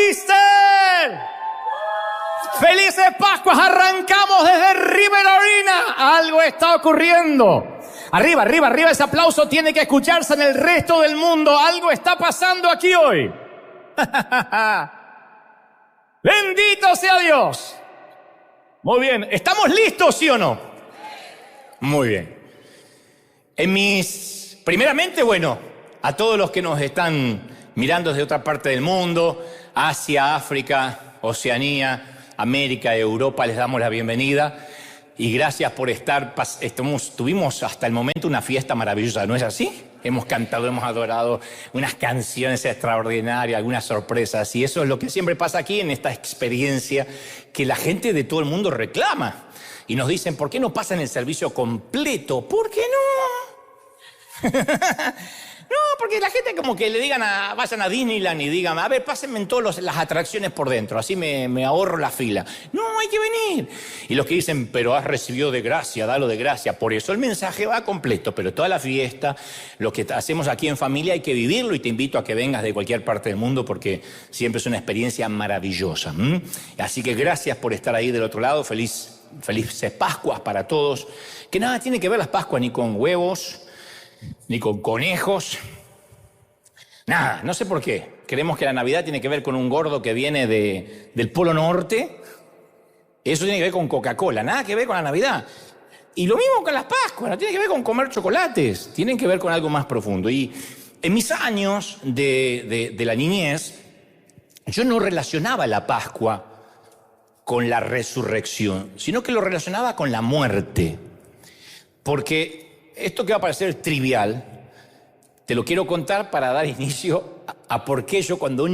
Easter! ¡Felices Pascuas! Arrancamos desde Riverina. Algo está ocurriendo. Arriba, arriba, arriba. Ese aplauso tiene que escucharse en el resto del mundo. Algo está pasando aquí hoy. ¡Bendito sea Dios! Muy bien. ¿Estamos listos, sí o no? Muy bien. Primeramente, a todos los que nos están mirando desde otra parte del mundo, Asia, África, Oceanía, América, Europa, les damos la bienvenida y gracias por estar. Tuvimos hasta el momento una fiesta maravillosa, ¿no es así? Hemos cantado, hemos adorado unas canciones extraordinarias, algunas sorpresas, y eso es lo que siempre pasa aquí en esta experiencia que la gente de todo el mundo reclama. Y nos dicen, ¿por qué no pasan el servicio completo? ¿Por qué no? No, porque la gente como que le digan, vayan a Disneyland y digan, a ver, pásenme en todas las atracciones por dentro, así me ahorro la fila. No, hay que venir. Y los que dicen, pero has recibido de gracia, dalo de gracia. Por eso el mensaje va completo, pero toda la fiesta, lo que hacemos aquí en familia hay que vivirlo y te invito a que vengas de cualquier parte del mundo porque siempre es una experiencia maravillosa. Así que gracias por estar ahí del otro lado. Felices Pascuas para todos. Que nada tiene que ver las Pascuas ni con huevos, ni con conejos, nada, no sé por qué. Creemos que la Navidad tiene que ver con un gordo que viene del Polo Norte. Eso tiene que ver con Coca-Cola, nada que ver con la Navidad. Y lo mismo con las Pascuas, no tiene que ver con comer chocolates, tienen que ver con algo más profundo. Y en mis años de la niñez, yo no relacionaba la Pascua con la resurrección, sino que lo relacionaba con la muerte. Porque esto que va a parecer trivial, te lo quiero contar para dar inicio a por qué yo cuando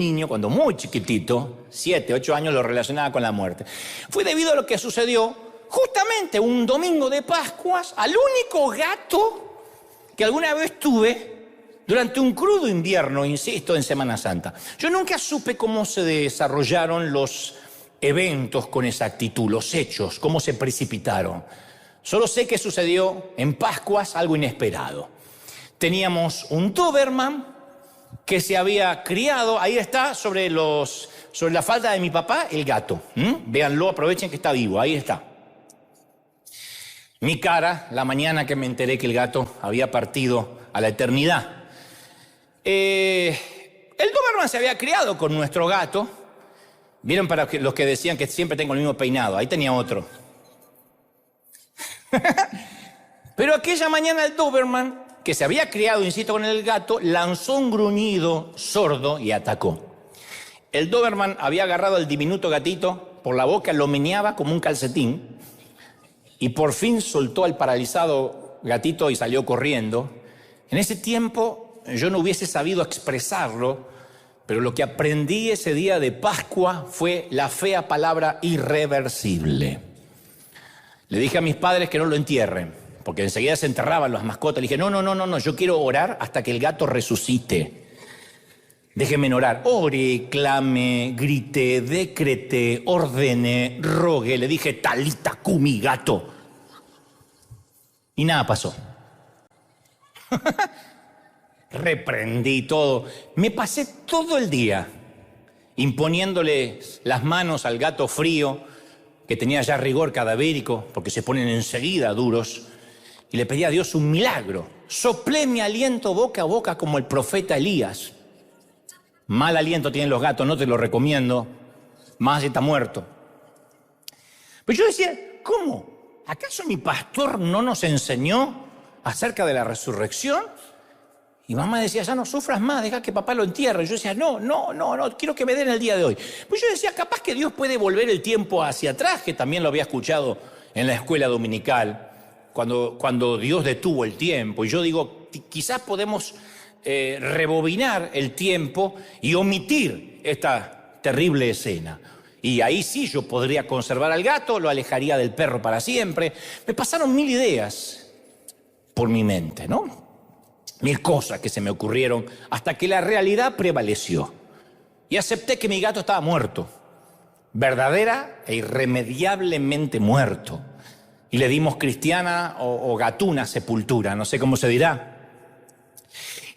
muy chiquitito, 7, 8 años, lo relacionaba con la muerte. Fue debido a lo que sucedió justamente un domingo de Pascuas al único gato que alguna vez tuve durante un crudo invierno, insisto, en Semana Santa. Yo nunca supe cómo se desarrollaron los eventos con exactitud, los hechos, cómo se precipitaron. Solo sé que sucedió en Pascuas algo inesperado. Teníamos un Doberman que se había criado, ahí está, sobre la falda de mi papá, el gato. Véanlo, aprovechen que está vivo, ahí está. Mi cara, la mañana que me enteré que el gato había partido a la eternidad. El Doberman se había criado con nuestro gato. Vieron para los que decían que siempre tengo el mismo peinado, ahí tenía otro. Pero aquella mañana el Doberman, que se había criado, insisto, con el gato, lanzó un gruñido sordo y atacó. El Doberman había agarrado al diminuto gatito por la boca, lo meneaba como un calcetín y por fin soltó al paralizado gatito y salió corriendo. En ese tiempo yo no hubiese sabido expresarlo, pero lo que aprendí ese día de Pascua fue la fea palabra irreversible. Le dije a mis padres que no lo entierren, porque enseguida se enterraban las mascotas. Le dije, no, yo quiero orar hasta que el gato resucite. Déjenme orar. Ore, clame, grite, decrete, ordene, rogue. Le dije, talita cumi, gato. Y nada pasó. Reprendí todo. Me pasé todo el día imponiéndole las manos al gato frío, que tenía ya rigor cadavérico, porque se ponen enseguida duros, y le pedí a Dios un milagro. Soplé mi aliento boca a boca como el profeta Elías. Mal aliento tienen los gatos, no te lo recomiendo, más si está muerto. Pero yo decía, ¿cómo? ¿Acaso mi pastor no nos enseñó acerca de la resurrección? Y mamá decía, ya no sufras más, deja que papá lo entierre. Y yo decía, no, quiero que me den el día de hoy. Pues yo decía, capaz que Dios puede volver el tiempo hacia atrás, que también lo había escuchado en la escuela dominical, cuando Dios detuvo el tiempo. Y yo digo, quizás podemos rebobinar el tiempo y omitir esta terrible escena. Y ahí sí yo podría conservar al gato, lo alejaría del perro para siempre. Me pasaron 1000 ideas por mi mente, ¿no? 1000 cosas que se me ocurrieron hasta que la realidad prevaleció. Y acepté que mi gato estaba muerto, verdadera e irremediablemente muerto. Y le dimos cristiana o gatuna sepultura, no sé cómo se dirá.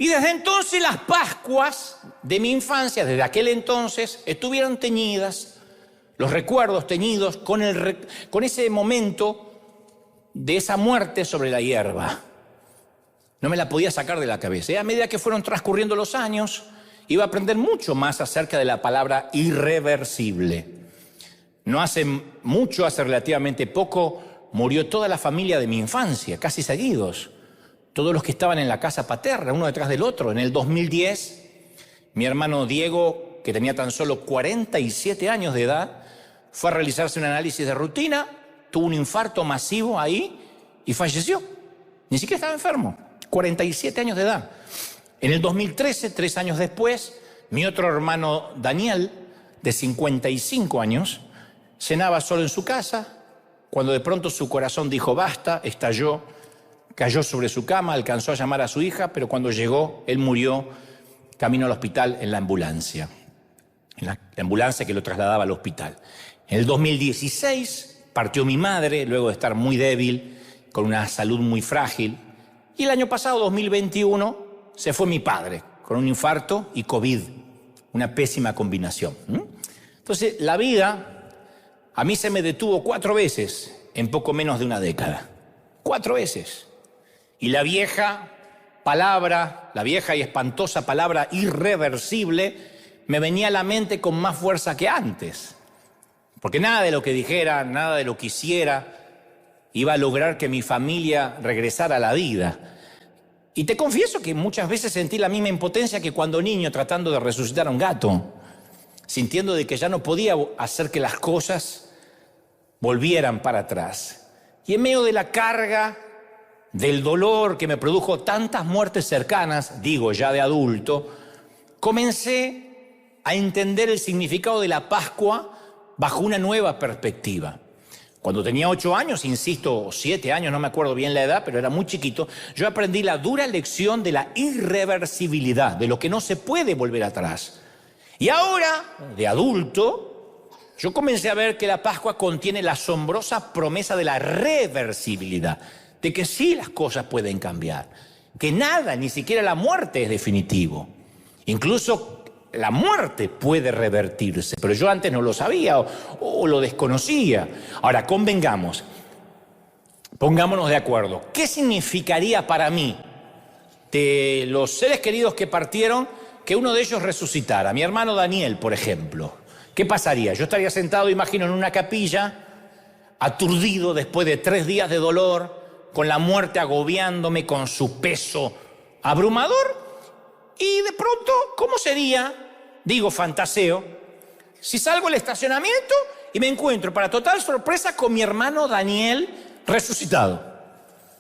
Y desde entonces las Pascuas de mi infancia, desde aquel entonces, estuvieron teñidas, los recuerdos teñidos con ese momento de esa muerte sobre la hierba. No me la podía sacar de la cabeza. Y a medida que fueron transcurriendo los años, iba a aprender mucho más acerca de la palabra irreversible. No hace mucho, hace relativamente poco, murió toda la familia de mi infancia, casi seguidos. Todos los que estaban en la casa paterna, uno detrás del otro. En el 2010, mi hermano Diego, que tenía tan solo 47 años de edad, fue a realizarse un análisis de rutina, tuvo un infarto masivo ahí y falleció. Ni siquiera estaba enfermo, 47 años de edad. En el 2013, 3 años después, mi otro hermano Daniel, de 55 años, cenaba solo en su casa, cuando de pronto su corazón dijo basta, estalló, cayó sobre su cama, alcanzó a llamar a su hija, pero cuando llegó, él murió camino al hospital en la ambulancia. En la ambulancia que lo trasladaba al hospital. En el 2016 partió mi madre, luego de estar muy débil, con una salud muy frágil. Y el año pasado, 2021, se fue mi padre, con un infarto y COVID, una pésima combinación. Entonces, la vida a mí se me detuvo 4 veces en poco menos de una década. 4 veces. Y la vieja palabra, la vieja y espantosa palabra irreversible, me venía a la mente con más fuerza que antes. Porque nada de lo que dijera, nada de lo que hiciera, iba a lograr que mi familia regresara a la vida. Y te confieso que muchas veces sentí la misma impotencia que cuando niño tratando de resucitar a un gato, sintiendo de que ya no podía hacer que las cosas volvieran para atrás. Y en medio de la carga, del dolor que me produjo tantas muertes cercanas, digo ya de adulto, comencé a entender el significado de la Pascua bajo una nueva perspectiva. Cuando tenía 8 años, insisto, 7 años, no me acuerdo bien la edad, pero era muy chiquito, yo aprendí la dura lección de la irreversibilidad, de lo que no se puede volver atrás. Y ahora, de adulto, yo comencé a ver que la Pascua contiene la asombrosa promesa de la reversibilidad, de que sí las cosas pueden cambiar, que nada, ni siquiera la muerte es definitivo. Incluso la muerte puede revertirse, pero yo antes no lo sabía o lo desconocía. Ahora, convengamos, pongámonos de acuerdo. ¿Qué significaría para mí, de los seres queridos que partieron, que uno de ellos resucitara? Mi hermano Daniel, por ejemplo. ¿Qué pasaría? Yo estaría sentado, imagino, en una capilla, aturdido después de 3 días de dolor, con la muerte agobiándome con su peso abrumador, y de pronto, ¿cómo sería? Digo, fantaseo, si salgo al estacionamiento y me encuentro, para total sorpresa, con mi hermano Daniel resucitado.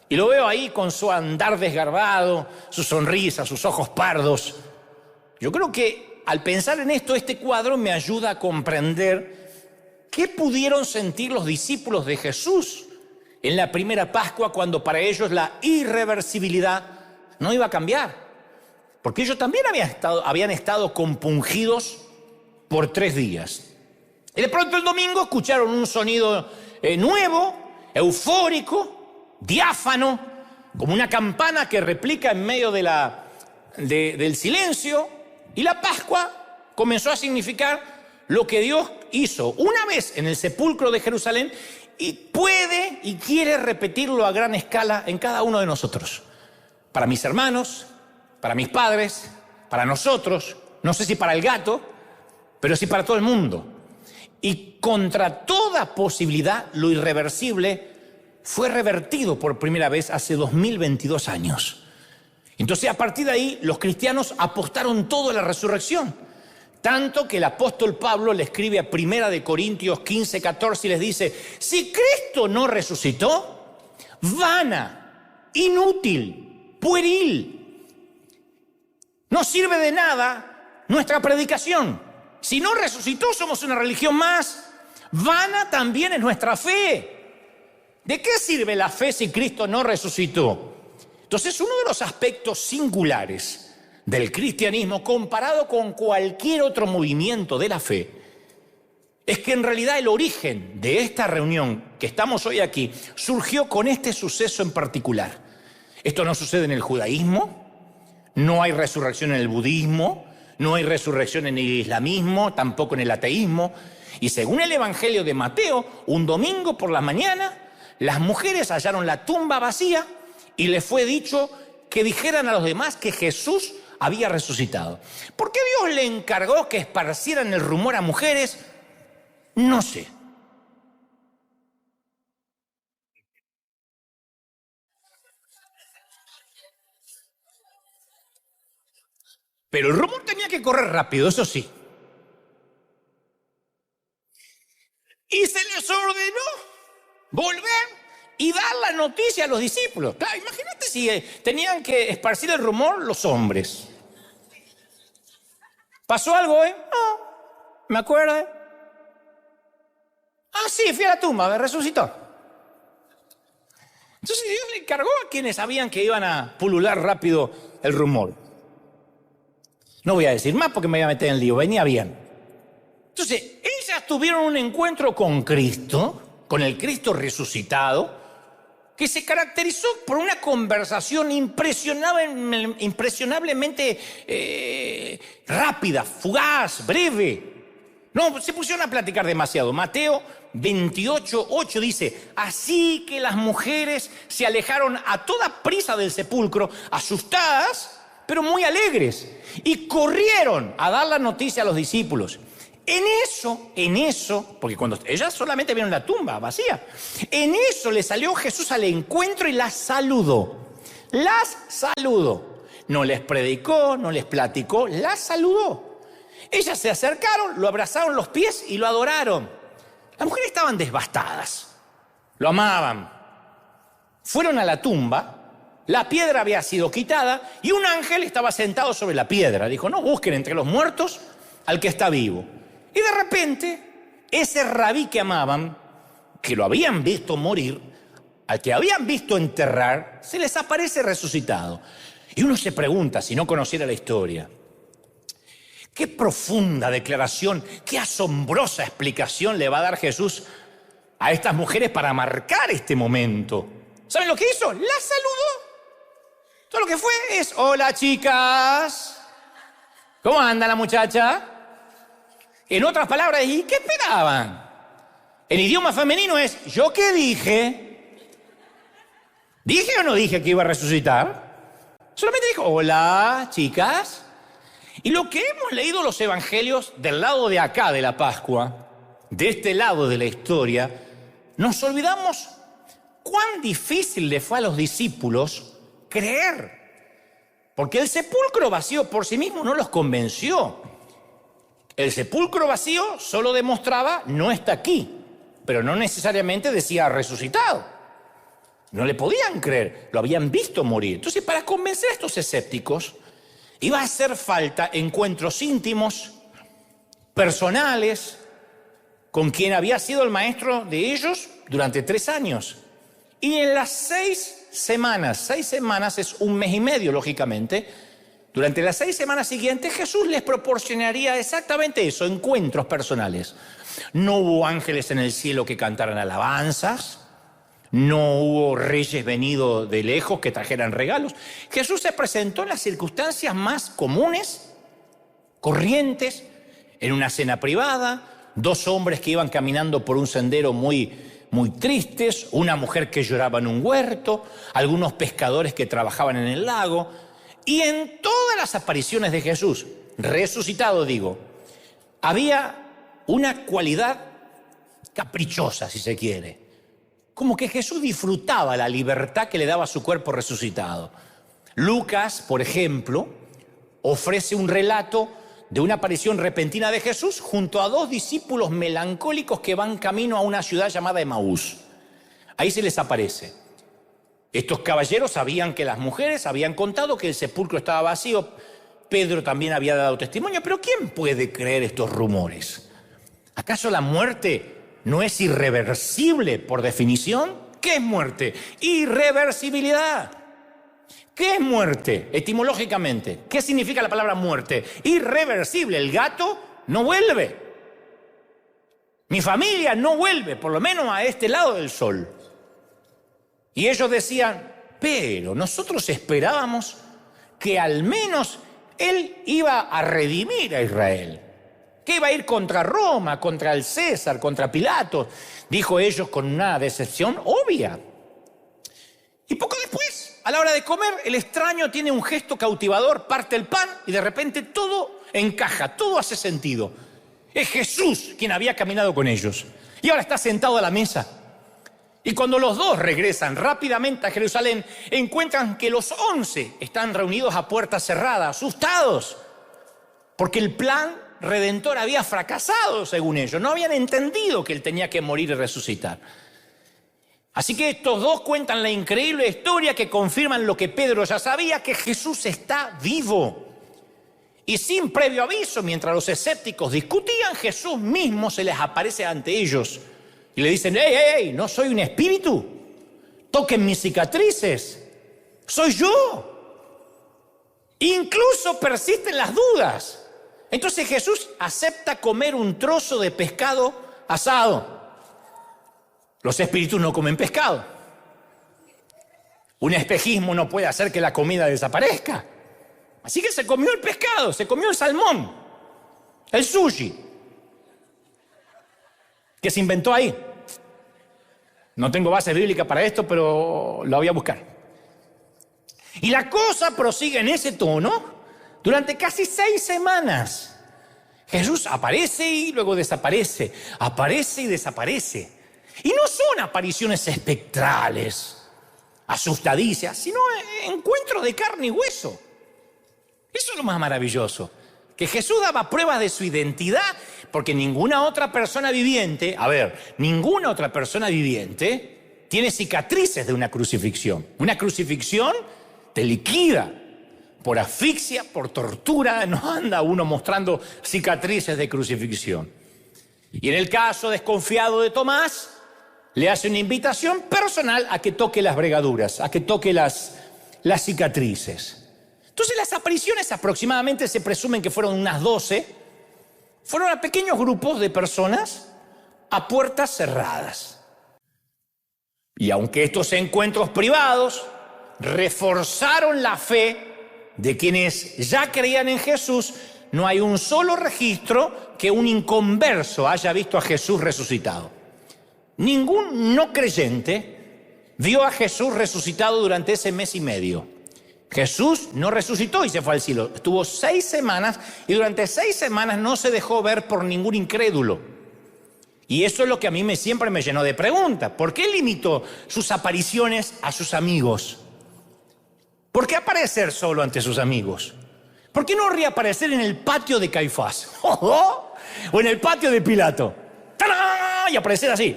Y lo veo ahí con su andar desgarbado, su sonrisa, sus ojos pardos. Yo creo que al pensar en esto, este cuadro me ayuda a comprender qué pudieron sentir los discípulos de Jesús en la primera Pascua, cuando para ellos la irreversibilidad no iba a cambiar. Porque ellos también habían estado compungidos por 3 días. Y de pronto el domingo escucharon un sonido nuevo, eufórico, diáfano, como una campana que replica en medio del silencio. Y la Pascua comenzó a significar lo que Dios hizo una vez en el sepulcro de Jerusalén, y puede y quiere repetirlo a gran escala en cada uno de nosotros. Para mis hermanos, para mis padres, para nosotros, no sé si para el gato, pero sí para todo el mundo. Y contra toda posibilidad, lo irreversible fue revertido por primera vez hace 2022 años. Entonces, a partir de ahí, los cristianos apostaron todo a la resurrección. Tanto que el apóstol Pablo le escribe a 1 Corintios 15:14 y les dice: si Cristo no resucitó, vana, inútil, pueril, no sirve de nada nuestra predicación. Si no resucitó, somos una religión más. Vana también es nuestra fe. ¿De qué sirve la fe si Cristo no resucitó? Entonces, uno de los aspectos singulares del cristianismo, comparado con cualquier otro movimiento de la fe, es que en realidad el origen de esta reunión que estamos hoy aquí surgió con este suceso en particular. Esto no sucede en el judaísmo, No hay resurrección en el budismo, no hay resurrección en el islamismo, tampoco en el ateísmo. Y según el Evangelio de Mateo, un domingo por la mañana, las mujeres hallaron la tumba vacía y les fue dicho que dijeran a los demás que Jesús había resucitado. ¿Por qué Dios le encargó que esparcieran el rumor a mujeres? No sé. Pero el rumor tenía que correr rápido, eso sí. Y se les ordenó volver y dar la noticia a los discípulos. Claro, imagínate si tenían que esparcir el rumor los hombres. ¿Pasó algo, No, me acuerdo. Ah, sí, fui a la tumba, me resucitó. Entonces Dios le encargó a quienes sabían que iban a pulular rápido el rumor. No voy a decir más porque me voy a meter en lío, venía bien. Entonces, ellas tuvieron un encuentro con Cristo, con el Cristo resucitado, que se caracterizó por una conversación impresionablemente rápida, fugaz, breve. No, se pusieron a platicar demasiado. Mateo 28:8 dice, así que las mujeres se alejaron a toda prisa del sepulcro, asustadas, pero muy alegres, y corrieron a dar la noticia a los discípulos. En eso, porque cuando ellas solamente vieron la tumba vacía, en eso le salió Jesús al encuentro y las saludó. Las saludó. No les predicó, no les platicó, las saludó. Ellas se acercaron, lo abrazaron los pies y lo adoraron. Las mujeres estaban devastadas, lo amaban. Fueron a la tumba, la piedra había sido quitada y un ángel estaba sentado sobre la piedra. Dijo, no busquen entre los muertos al que está vivo. Y de repente, ese rabí que amaban, que lo habían visto morir, al que habían visto enterrar, se les aparece resucitado. Y uno se pregunta, si no conociera la historia, qué profunda declaración, qué asombrosa explicación le va a dar Jesús a estas mujeres para marcar este momento. ¿Saben lo que hizo? Las saludó. Todo lo que fue es, hola chicas, ¿cómo anda la muchacha? En otras palabras, ¿y qué esperaban? En idioma femenino es, ¿yo qué dije? ¿Dije o no dije que iba a resucitar? Solamente dijo, hola, chicas. Y lo que hemos leído los evangelios del lado de acá de la Pascua, de este lado de la historia, nos olvidamos cuán difícil le fue a los discípulos creer. Porque el sepulcro vacío por sí mismo no los convenció. El sepulcro vacío solo demostraba, no está aquí, pero no necesariamente decía resucitado. No le podían creer, lo habían visto morir. Entonces, para convencer a estos escépticos, iba a hacer falta encuentros íntimos, personales, con quien había sido el maestro de ellos durante 3 años. Y en las 6 semanas es un mes y medio, lógicamente, durante las 6 semanas siguientes Jesús les proporcionaría exactamente eso, encuentros personales. No hubo ángeles en el cielo que cantaran alabanzas, no hubo reyes venidos de lejos que trajeran regalos. Jesús se presentó en las circunstancias más comunes, corrientes, en una cena privada, 2 hombres que iban caminando por un sendero muy tristes, una mujer que lloraba en un huerto, algunos pescadores que trabajaban en el lago. Y en todas las apariciones de Jesús, resucitado digo, había una cualidad caprichosa, si se quiere. Como que Jesús disfrutaba la libertad que le daba su cuerpo resucitado. Lucas, por ejemplo, ofrece un relato de una aparición repentina de Jesús junto a 2 discípulos melancólicos que van camino a una ciudad llamada Emaús. Ahí se les aparece. Estos caballeros sabían que las mujeres habían contado que el sepulcro estaba vacío. Pedro también había dado testimonio. Pero ¿quién puede creer estos rumores? ¿Acaso la muerte no es irreversible por definición? ¿Qué es muerte? Irreversibilidad. ¿Qué es muerte etimológicamente? ¿Qué significa la palabra muerte? Irreversible. El gato no vuelve. Mi familia no vuelve, por lo menos a este lado del sol. Y ellos decían, pero nosotros esperábamos que al menos él iba a redimir a Israel, que iba a ir contra Roma, contra el César, contra Pilato, dijo ellos con una decepción obvia. Y poco después, a la hora de comer, el extraño tiene un gesto cautivador, parte el pan y de repente todo encaja, todo hace sentido. Es Jesús quien había caminado con ellos y ahora está sentado a la mesa. Y cuando los dos regresan rápidamente a Jerusalén, encuentran que los 11 están reunidos a puerta cerrada, asustados, porque el plan redentor había fracasado, según ellos. No habían entendido que él tenía que morir y resucitar. Así que estos dos cuentan la increíble historia que confirman lo que Pedro ya sabía, que Jesús está vivo. Y sin previo aviso, mientras los escépticos discutían, Jesús mismo se les aparece ante ellos. Y le dicen, ¡Ey, no soy un espíritu! ¡Toquen mis cicatrices! ¡Soy yo! Incluso persisten las dudas. Entonces Jesús acepta comer un trozo de pescado asado. Los espíritus no comen pescado. Un espejismo no puede hacer que la comida desaparezca. Así que se comió el pescado, se comió el salmón, el sushi, que se inventó ahí. No tengo base bíblica para esto, pero la voy a buscar. Y la cosa prosigue en ese tono durante casi 6 semanas. Jesús aparece y luego desaparece, aparece y desaparece. Y no son apariciones espectrales, asustadizas, sino encuentros de carne y hueso. Eso es lo más maravilloso, que Jesús daba pruebas de su identidad, porque ninguna otra persona viviente, ninguna otra persona viviente tiene cicatrices de una crucifixión. Una crucifixión te liquida por asfixia, por tortura, no anda uno mostrando cicatrices de crucifixión. Y en el caso desconfiado de Tomás, le hace una invitación personal a que toque las bregaduras, a que toque las cicatrices. Entonces las apariciones aproximadamente se presumen que fueron unas 12, fueron a pequeños grupos de personas a puertas cerradas. Y aunque estos encuentros privados reforzaron la fe de quienes ya creían en Jesús, no hay un solo registro que un inconverso haya visto a Jesús resucitado. Ningún no creyente vio a Jesús resucitado durante ese mes y medio. Jesús no resucitó y se fue al cielo. Estuvo 6 semanas y durante 6 semanas no se dejó ver por ningún incrédulo. Y eso es lo que a mí siempre me llenó de preguntas. ¿Por qué limitó sus apariciones a sus amigos? ¿Por qué aparecer solo ante sus amigos? ¿Por qué no reaparecer en el patio de Caifás? ¿O en el patio de Pilato? ¡Tarán! Y aparecer así.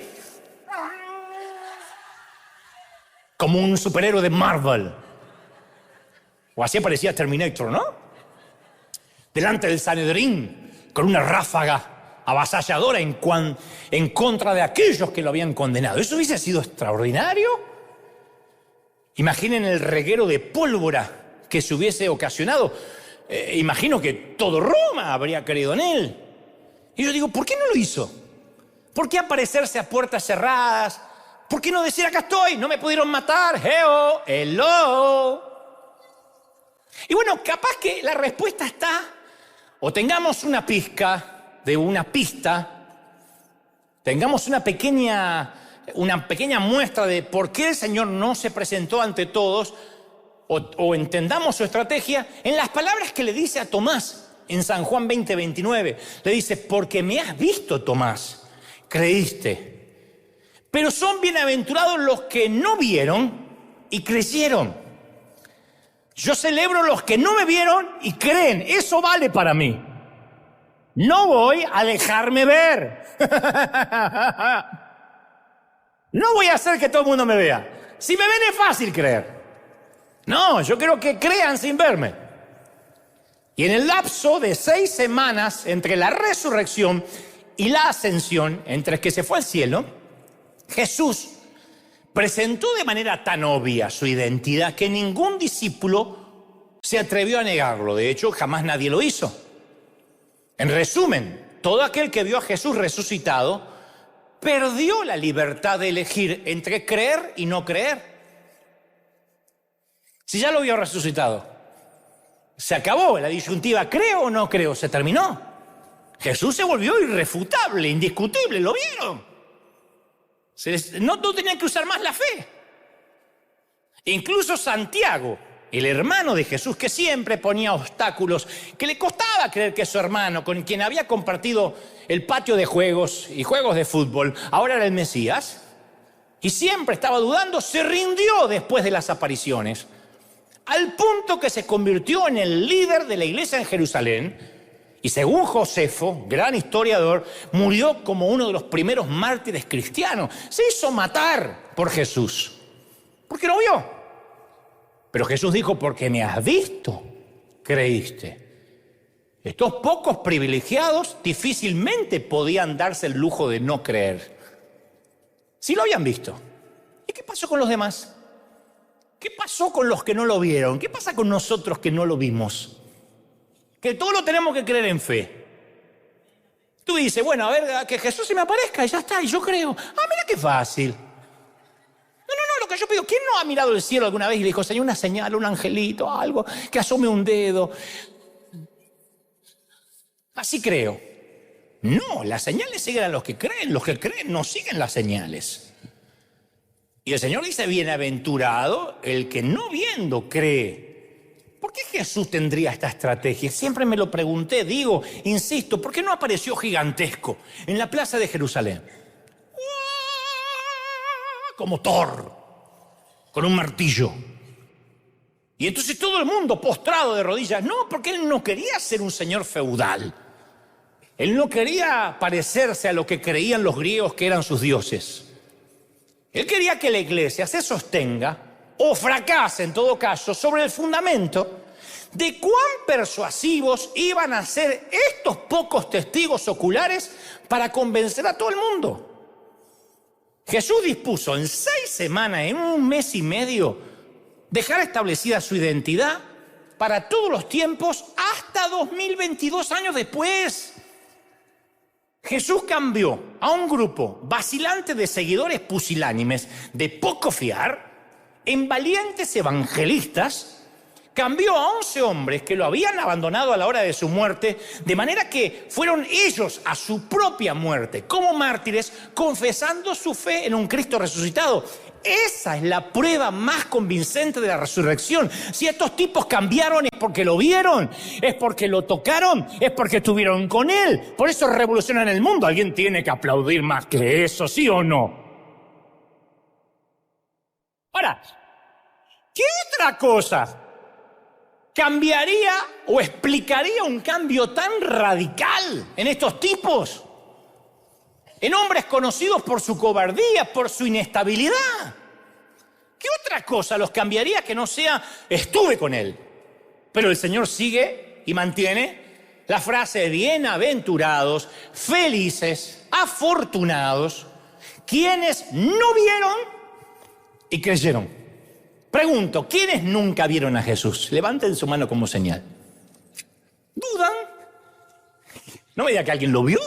Como un superhéroe de Marvel. O así aparecía Terminator, ¿no? Delante del Sanedrín, con una ráfaga avasalladora en contra de aquellos que lo habían condenado. ¿Eso hubiese sido extraordinario? Imaginen el reguero de pólvora que se hubiese ocasionado. Imagino que todo Roma habría creído en él. Y yo digo, ¿por qué no lo hizo? ¿Por qué aparecerse a puertas cerradas? ¿Por qué no decir, acá estoy, no me pudieron matar? Hello. Y bueno, capaz que la respuesta está, o tengamos una pizca de una pista, tengamos una pequeña muestra de por qué el Señor no se presentó ante todos, o entendamos su estrategia en las palabras que le dice a Tomás en San Juan 20:29. Le dice, porque me has visto, Tomás, creíste. Pero son bienaventurados los que no vieron y creyeron. Yo celebro los que no me vieron y creen. Eso vale para mí. No voy a dejarme ver. No voy a hacer que todo el mundo me vea. Si me ven es fácil creer. No, yo quiero que crean sin verme. Y en el lapso de 6 semanas entre la resurrección y la ascensión, entre que se fue al cielo, Jesús presentó de manera tan obvia su identidad que ningún discípulo se atrevió a negarlo. De hecho, jamás nadie lo hizo. En resumen, todo aquel que vio a Jesús resucitado perdió la libertad de elegir entre creer y no creer. Si ya lo vio resucitado, Se acabó la disyuntiva, ¿creo o no creo? Se terminó. Jesús se volvió irrefutable, indiscutible, ¿lo vieron? No tenían que usar más la fe. Incluso Santiago, el hermano de Jesús, que siempre ponía obstáculos, que le costaba creer que su hermano, con quien había compartido el patio de juegos y juegos de fútbol, ahora era el Mesías, y siempre estaba dudando, se rindió después de las apariciones, al punto que se convirtió en el líder de la iglesia en Jerusalén, y según Josefo, gran historiador, murió como uno de los primeros mártires cristianos. Se hizo matar por Jesús, porque lo vio. Pero Jesús dijo, porque me has visto, creíste. Estos pocos privilegiados difícilmente podían darse el lujo de no creer. Sí lo habían visto. ¿Y qué pasó con los demás? ¿Qué pasó con los que no lo vieron? ¿Qué pasa con nosotros que no lo vimos? Que todo lo tenemos que creer en fe. Tú dices, bueno, a ver, que Jesús se me aparezca y ya está, y yo creo. Ah, mira qué fácil. No, lo que yo pido, ¿quién no ha mirado el cielo alguna vez y le dijo, Señor, una señal, un angelito, algo, que asome un dedo? Así creo. No, las señales siguen a los que creen no siguen las señales. Y el Señor dice, bienaventurado el que no viendo cree. ¿Por qué Jesús tendría esta estrategia? Siempre me lo pregunté, insisto, ¿por qué no apareció gigantesco en la plaza de Jerusalén? Como Thor, con un martillo. Y entonces todo el mundo postrado de rodillas. No, porque él no quería ser un señor feudal. Él no quería parecerse a lo que creían los griegos que eran sus dioses. Él quería que la iglesia se sostenga, o fracase en todo caso, sobre el fundamento de cuán persuasivos iban a ser estos pocos testigos oculares para convencer a todo el mundo. Jesús dispuso en 6 semanas, en 1 mes y medio, dejar establecida su identidad para todos los tiempos hasta 2022 años después. Jesús cambió a un grupo vacilante de seguidores pusilánimes de poco fiar en valientes evangelistas. Cambió a 11 hombres que lo habían abandonado a la hora de su muerte, de manera que fueron ellos a su propia muerte, como mártires, confesando su fe en un Cristo resucitado. Esa es la prueba más convincente de la resurrección. Si estos tipos cambiaron es porque lo vieron, es porque lo tocaron, es porque estuvieron con Él. Por eso revolucionan el mundo. Alguien tiene que aplaudir más que eso, ¿sí o no? Ahora, ¿qué otra cosa cambiaría o explicaría un cambio tan radical en estos tipos? En hombres conocidos por su cobardía, por su inestabilidad. ¿Qué otra cosa los cambiaría que no sea estuve con él? Pero el Señor sigue y mantiene la frase bienaventurados, felices, afortunados, quienes no vieron y creyeron. Pregunto, ¿quiénes nunca vieron a Jesús? Levanten su mano como señal. ¿Dudan? No me diga que alguien lo vio.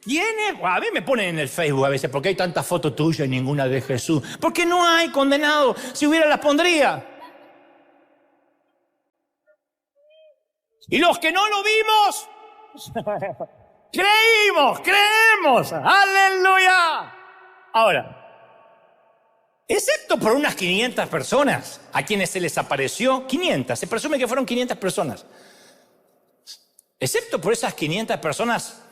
¿Quiénes? A mí me ponen en el Facebook a veces, ¿por qué hay tantas fotos tuyas y ninguna de Jesús? Porque no hay, condenado. Si hubiera las pondría. Y los que no lo vimos, creemos. ¡Aleluya! Ahora, excepto por unas 500 personas a quienes se les apareció, 500, se presume que fueron 500 personas. Excepto por esas 500 personas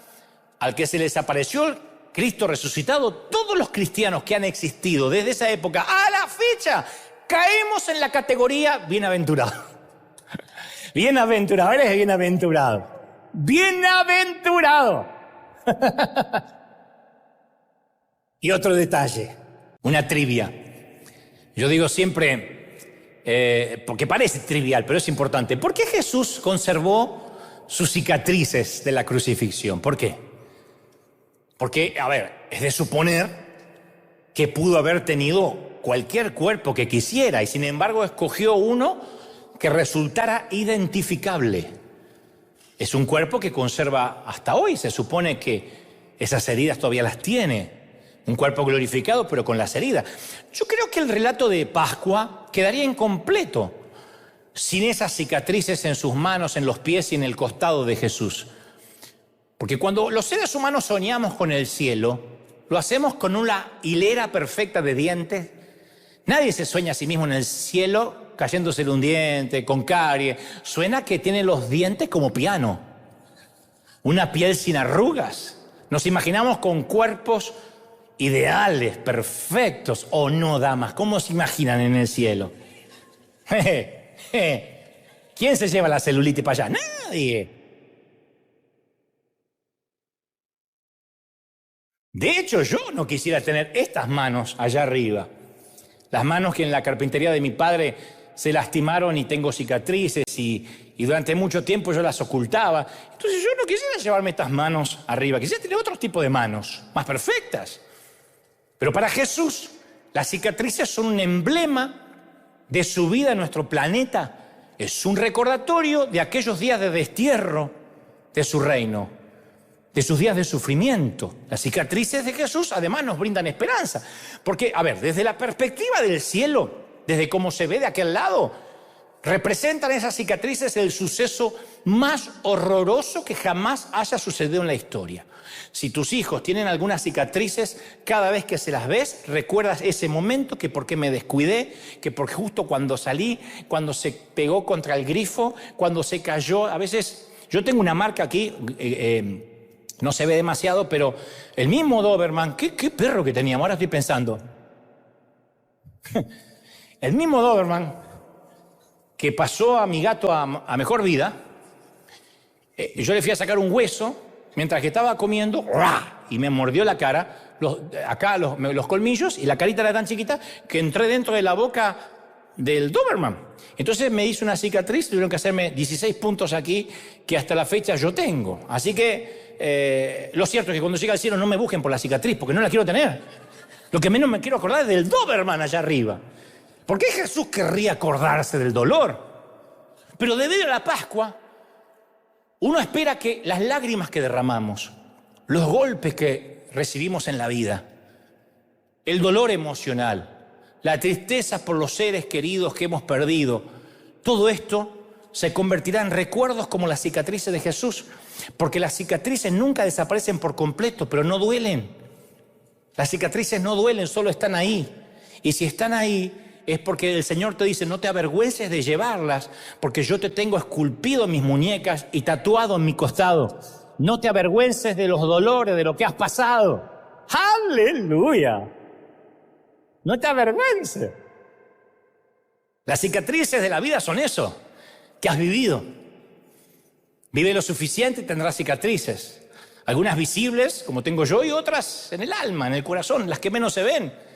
al que se les apareció Cristo resucitado, todos los cristianos que han existido desde esa época a la fecha, caemos en la categoría bienaventurado. Bienaventurado, eres bienaventurado. Bienaventurado. Y otro detalle, una trivia. Yo digo siempre, porque parece trivial, pero es importante. ¿Por qué Jesús conservó sus cicatrices de la crucifixión? ¿Por qué? Porque, a ver, es de suponer que pudo haber tenido cualquier cuerpo que quisiera y sin embargo escogió uno que resultara identificable. Es un cuerpo que conserva hasta hoy, se supone que esas heridas todavía las tiene. Un cuerpo glorificado pero con las heridas. Yo creo que el relato de Pascua quedaría incompleto sin esas cicatrices en sus manos, en los pies y en el costado de Jesús. Porque cuando los seres humanos soñamos con el cielo, lo hacemos con una hilera perfecta de dientes. Nadie se sueña a sí mismo en el cielo cayéndose un diente, con caries. Suena que tiene los dientes como piano, una piel sin arrugas. Nos imaginamos con cuerpos ideales, perfectos. ¿O no, damas? ¿Cómo se imaginan en el cielo? ¿Quién se lleva la celulitis para allá? Nadie. De hecho, yo no quisiera tener estas manos allá arriba. Las manos que en la carpintería de mi padre se lastimaron y tengo cicatrices y durante mucho tiempo yo las ocultaba. Entonces yo no quisiera llevarme estas manos arriba. Quisiera tener otro tipo de manos, más perfectas. Pero para Jesús, las cicatrices son un emblema de su vida en nuestro planeta. Es un recordatorio de aquellos días de destierro de su reino, de sus días de sufrimiento. Las cicatrices de Jesús además nos brindan esperanza. Porque, a ver, desde la perspectiva del cielo, desde cómo se ve de aquel lado, representan esas cicatrices el suceso más horroroso que jamás haya sucedido en la historia. Si tus hijos tienen algunas cicatrices, cada vez que se las ves, recuerdas ese momento, que por qué me descuidé, que porque justo cuando salí, cuando se pegó contra el grifo, cuando se cayó. A veces, yo tengo una marca aquí, no se ve demasiado, pero el mismo Doberman, ¿qué perro que teníamos? Ahora estoy pensando. El mismo Doberman que pasó a mi gato a mejor vida, yo le fui a sacar un hueso mientras que estaba comiendo, y me mordió la cara, los colmillos, y la carita era tan chiquita que entré dentro de la boca del Doberman. Entonces me hizo una cicatriz, tuvieron que hacerme 16 puntos aquí, que hasta la fecha yo tengo. Así que lo cierto es que cuando llegue al cielo no me busquen por la cicatriz, porque no la quiero tener. Lo que menos me quiero acordar es del Doberman allá arriba. ¿Por qué Jesús querría acordarse del dolor? Pero debido a la Pascua, uno espera que las lágrimas que derramamos, los golpes que recibimos en la vida, el dolor emocional, la tristeza por los seres queridos que hemos perdido, todo esto se convertirá en recuerdos como las cicatrices de Jesús, porque las cicatrices nunca desaparecen por completo, pero no duelen. Las cicatrices no duelen, solo están ahí. Y si están ahí, es porque el Señor te dice, no te avergüences de llevarlas, porque yo te tengo esculpido en mis muñecas y tatuado en mi costado. No te avergüences de los dolores, de lo que has pasado. ¡Aleluya! No te avergüences. Las cicatrices de la vida son eso, que has vivido. Vive lo suficiente y tendrás cicatrices. Algunas visibles, como tengo yo, y otras en el alma, en el corazón, las que menos se ven,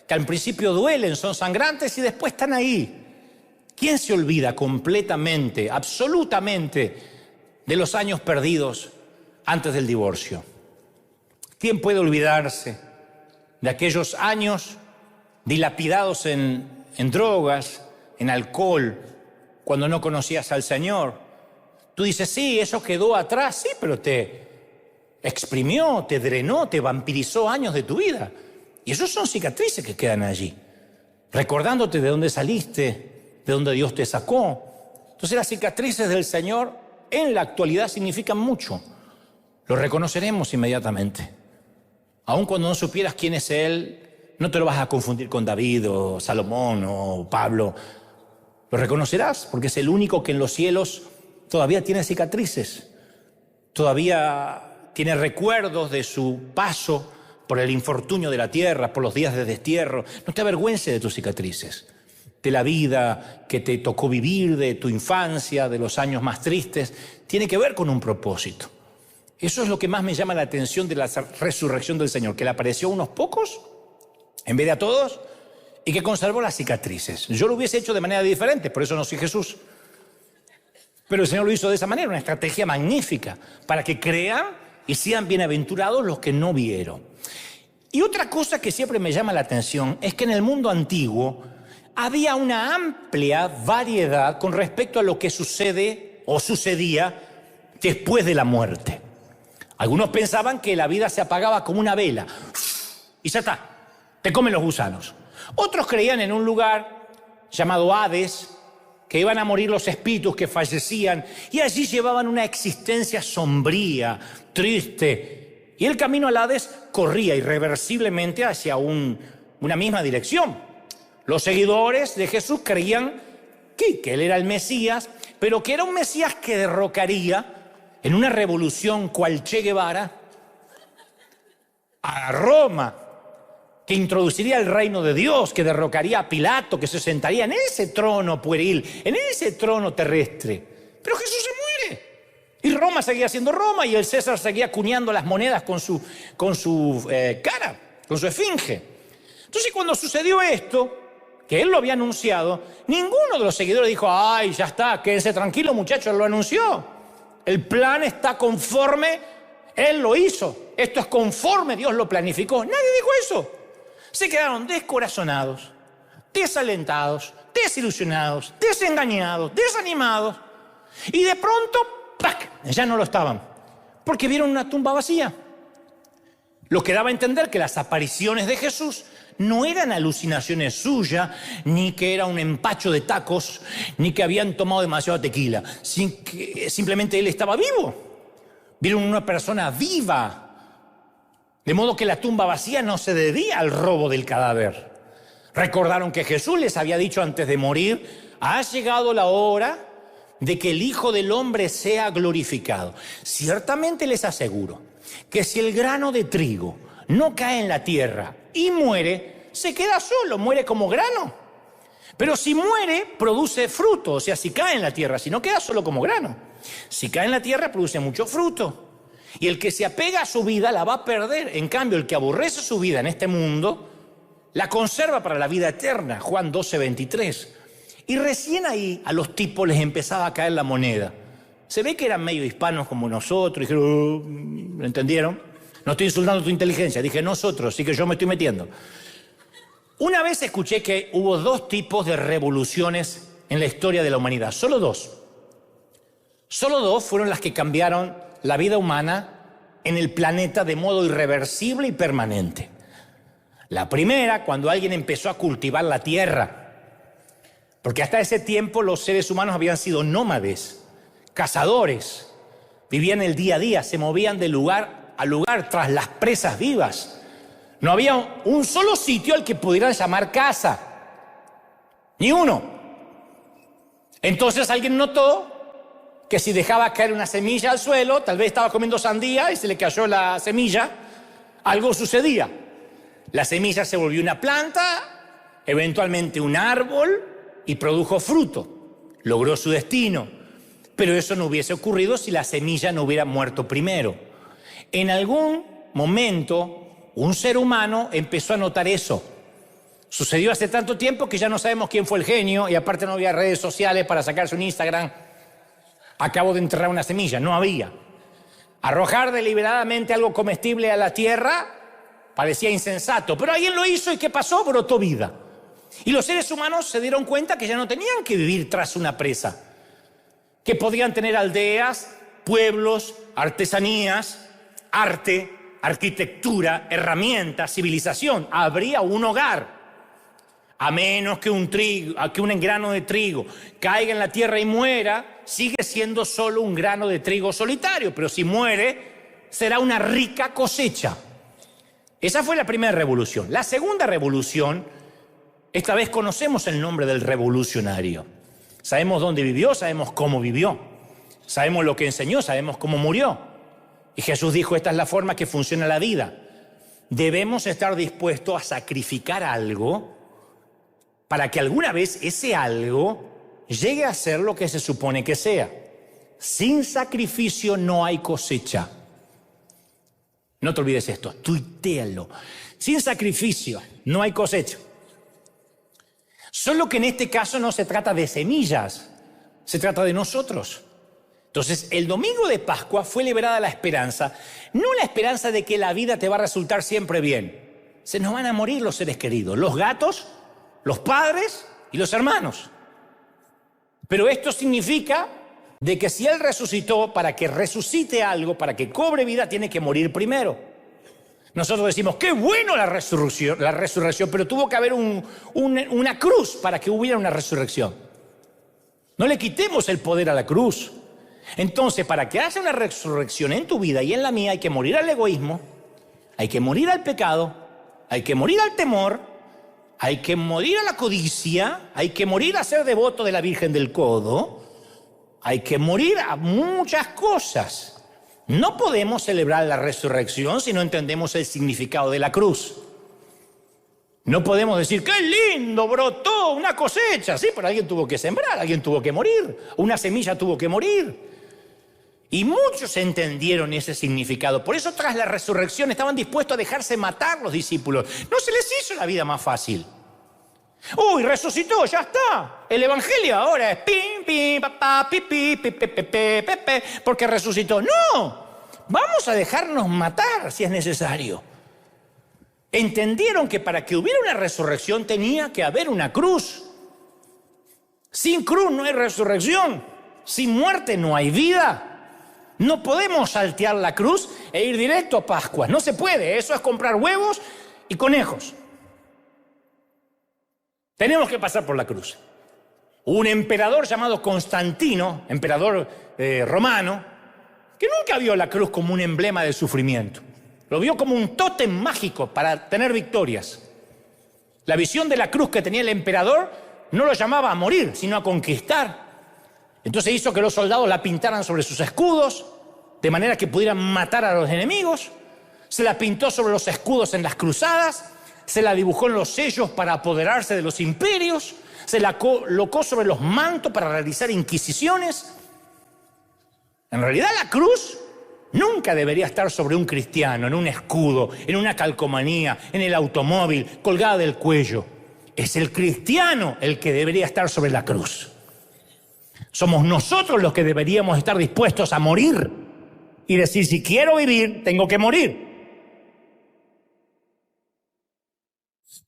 que al principio duelen, son sangrantes y después están ahí. ¿Quién se olvida completamente, absolutamente, de los años perdidos antes del divorcio? ¿Quién puede olvidarse de aquellos años dilapidados en drogas, en alcohol, cuando no conocías al Señor? Tú dices, sí, eso quedó atrás, sí, pero te exprimió, te drenó, te vampirizó años de tu vida. Y esos son cicatrices que quedan allí, recordándote de dónde saliste, de dónde Dios te sacó. Entonces las cicatrices del Señor en la actualidad significan mucho. Lo reconoceremos inmediatamente. Aun cuando no supieras quién es Él, no te lo vas a confundir con David o Salomón o Pablo. Lo reconocerás porque es el único que en los cielos todavía tiene cicatrices, todavía tiene recuerdos de su paso por el infortunio de la tierra, por los días de destierro. No te avergüences de tus cicatrices, de la vida que te tocó vivir, de tu infancia, de los años más tristes. Tiene que ver con un propósito. Eso es lo que más me llama la atención de la resurrección del Señor, que le apareció a unos pocos en vez de a todos y que conservó las cicatrices. Yo lo hubiese hecho de manera diferente, por eso no soy Jesús. Pero el Señor lo hizo de esa manera, una estrategia magnífica, para que crean y sean bienaventurados los que no vieron. Y otra cosa que siempre me llama la atención es que en el mundo antiguo había una amplia variedad con respecto a lo que sucede o sucedía después de la muerte. Algunos pensaban que la vida se apagaba como una vela y ya está, te comen los gusanos. Otros creían en un lugar llamado Hades, que iban a morir los espíritus que fallecían, y allí llevaban una existencia sombría, triste, y el camino al Hades corría irreversiblemente hacia una misma dirección. Los seguidores de Jesús creían que Él era el Mesías, pero que era un Mesías que derrocaría en una revolución cual Che Guevara a Roma, que introduciría el reino de Dios, que derrocaría a Pilato, que se sentaría en ese trono pueril, en ese trono terrestre. Pero Jesús se muere. Y Roma seguía siendo Roma, y el César seguía acuñando las monedas con su cara, con su esfinge. Entonces, cuando sucedió esto, que él lo había anunciado, ninguno de los seguidores dijo: ay, ya está, quédense tranquilos, muchachos, él lo anunció. El plan está conforme, él lo hizo. Esto es conforme Dios lo planificó. Nadie dijo eso. Se quedaron descorazonados, desalentados, desilusionados, desengañados, desanimados. Y de pronto, ¡pac!, ya no lo estaban, porque vieron una tumba vacía. Lo que daba a entender que las apariciones de Jesús no eran alucinaciones suyas, ni que era un empacho de tacos, ni que habían tomado demasiada tequila. Simplemente él estaba vivo. Vieron una persona viva. De modo que la tumba vacía no se debía al robo del cadáver. Recordaron que Jesús les había dicho antes de morir: ha llegado la hora de que el Hijo del Hombre sea glorificado. Ciertamente les aseguro que si el grano de trigo no cae en la tierra y muere, se queda solo, muere como grano. Pero si muere, produce fruto. O sea, si cae en la tierra, si no, queda solo como grano. Si cae en la tierra, produce mucho fruto. Y el que se apega a su vida la va a perder. En cambio, el que aborrece su vida en este mundo, la conserva para la vida eterna. Juan 12:23. Y recién ahí a los tipos les empezaba a caer la moneda. Se ve que eran medio hispanos como nosotros. Dijeron, ¿lo entendieron? No estoy insultando tu inteligencia, dije nosotros, sí que yo me estoy metiendo. Una vez escuché que hubo 2 tipos de revoluciones en la historia de la humanidad, solo 2. Solo 2 fueron las que cambiaron la vida humana en el planeta de modo irreversible y permanente. La primera, cuando alguien empezó a cultivar la tierra, porque hasta ese tiempo los seres humanos habían sido nómades, cazadores, vivían el día a día, se movían de lugar a lugar tras las presas vivas. No había un solo sitio al que pudieran llamar casa, ni uno. Entonces alguien notó que si dejaba caer una semilla al suelo, tal vez estaba comiendo sandía y se le cayó la semilla, algo sucedía. La semilla se volvió una planta, eventualmente un árbol, y produjo fruto. Logró su destino. Pero eso no hubiese ocurrido si la semilla no hubiera muerto primero. En algún momento, un ser humano empezó a notar eso. Sucedió hace tanto tiempo que ya no sabemos quién fue el genio, y aparte no había redes sociales para sacarse un Instagram. Acabo de enterrar una semilla, no había. Arrojar deliberadamente algo comestible a la tierra parecía insensato, pero alguien lo hizo, y ¿qué pasó? Brotó vida. Y los seres humanos se dieron cuenta que ya no tenían que vivir tras una presa, que podían tener aldeas, pueblos, artesanías, arte, arquitectura, herramientas, civilización. Habría un hogar. A menos que un grano de trigo caiga en la tierra y muera, sigue siendo solo un grano de trigo solitario, pero si muere, será una rica cosecha. Esa fue la primera revolución. La segunda revolución, esta vez conocemos el nombre del revolucionario. Sabemos dónde vivió, sabemos cómo vivió, sabemos lo que enseñó, sabemos cómo murió. Y Jesús dijo: esta es la forma que funciona la vida. Debemos estar dispuestos a sacrificar algo para que alguna vez ese algo llegue a ser lo que se supone que sea. Sin sacrificio no hay cosecha. No te olvides esto, tuitéalo. Sin sacrificio no hay cosecha. Solo que en este caso no se trata de semillas, se trata de nosotros. Entonces, el domingo de Pascua fue liberada la esperanza, no la esperanza de que la vida te va a resultar siempre bien. Se nos van a morir los seres queridos, los gatos, los padres y los hermanos. Pero esto significa de que si Él resucitó, para que resucite algo, para que cobre vida, tiene que morir primero. Nosotros decimos: qué bueno la resurrección, pero tuvo que haber una cruz para que hubiera una resurrección. No le quitemos el poder a la cruz. Entonces, para que haya una resurrección en tu vida y en la mía, hay que morir al egoísmo, hay que morir al pecado, hay que morir al temor, hay que morir a la codicia, hay que morir a ser devoto de la Virgen del Codo, hay que morir a muchas cosas. No podemos celebrar la resurrección si no entendemos el significado de la cruz. No podemos decir, ¡qué lindo! Brotó una cosecha. Sí, pero alguien tuvo que sembrar, alguien tuvo que morir, una semilla tuvo que morir. Y muchos entendieron ese significado. Por eso tras la resurrección estaban dispuestos a dejarse matar los discípulos. No se les hizo la vida más fácil. ¡Uy, resucitó! ¡Ya está! El evangelio ahora es pim, pim, papá, pipi, pepe, pepe, pepe, porque resucitó. ¡No! Vamos a dejarnos matar si es necesario. Entendieron que para que hubiera una resurrección tenía que haber una cruz. Sin cruz no hay resurrección. Sin muerte no hay vida. No podemos saltear la cruz e ir directo a Pascua. No se puede. Eso es comprar huevos y conejos. Tenemos que pasar por la cruz. Un emperador llamado Constantino, emperador romano, que nunca vio la cruz como un emblema de sufrimiento. Lo vio como un tótem mágico para tener victorias. La visión de la cruz que tenía el emperador no lo llamaba a morir, sino a conquistar. Entonces hizo que los soldados la pintaran sobre sus escudos, de manera que pudieran matar a los enemigos. Se la pintó sobre los escudos en las cruzadas, se la dibujó en los sellos para apoderarse de los imperios, se la colocó sobre los mantos para realizar inquisiciones. En realidad la cruz nunca debería estar sobre un cristiano, en un escudo, en una calcomanía, en el automóvil, colgada del cuello. Es el cristiano el que debería estar sobre la cruz. Somos nosotros los que deberíamos estar dispuestos a morir y decir, si quiero vivir, tengo que morir.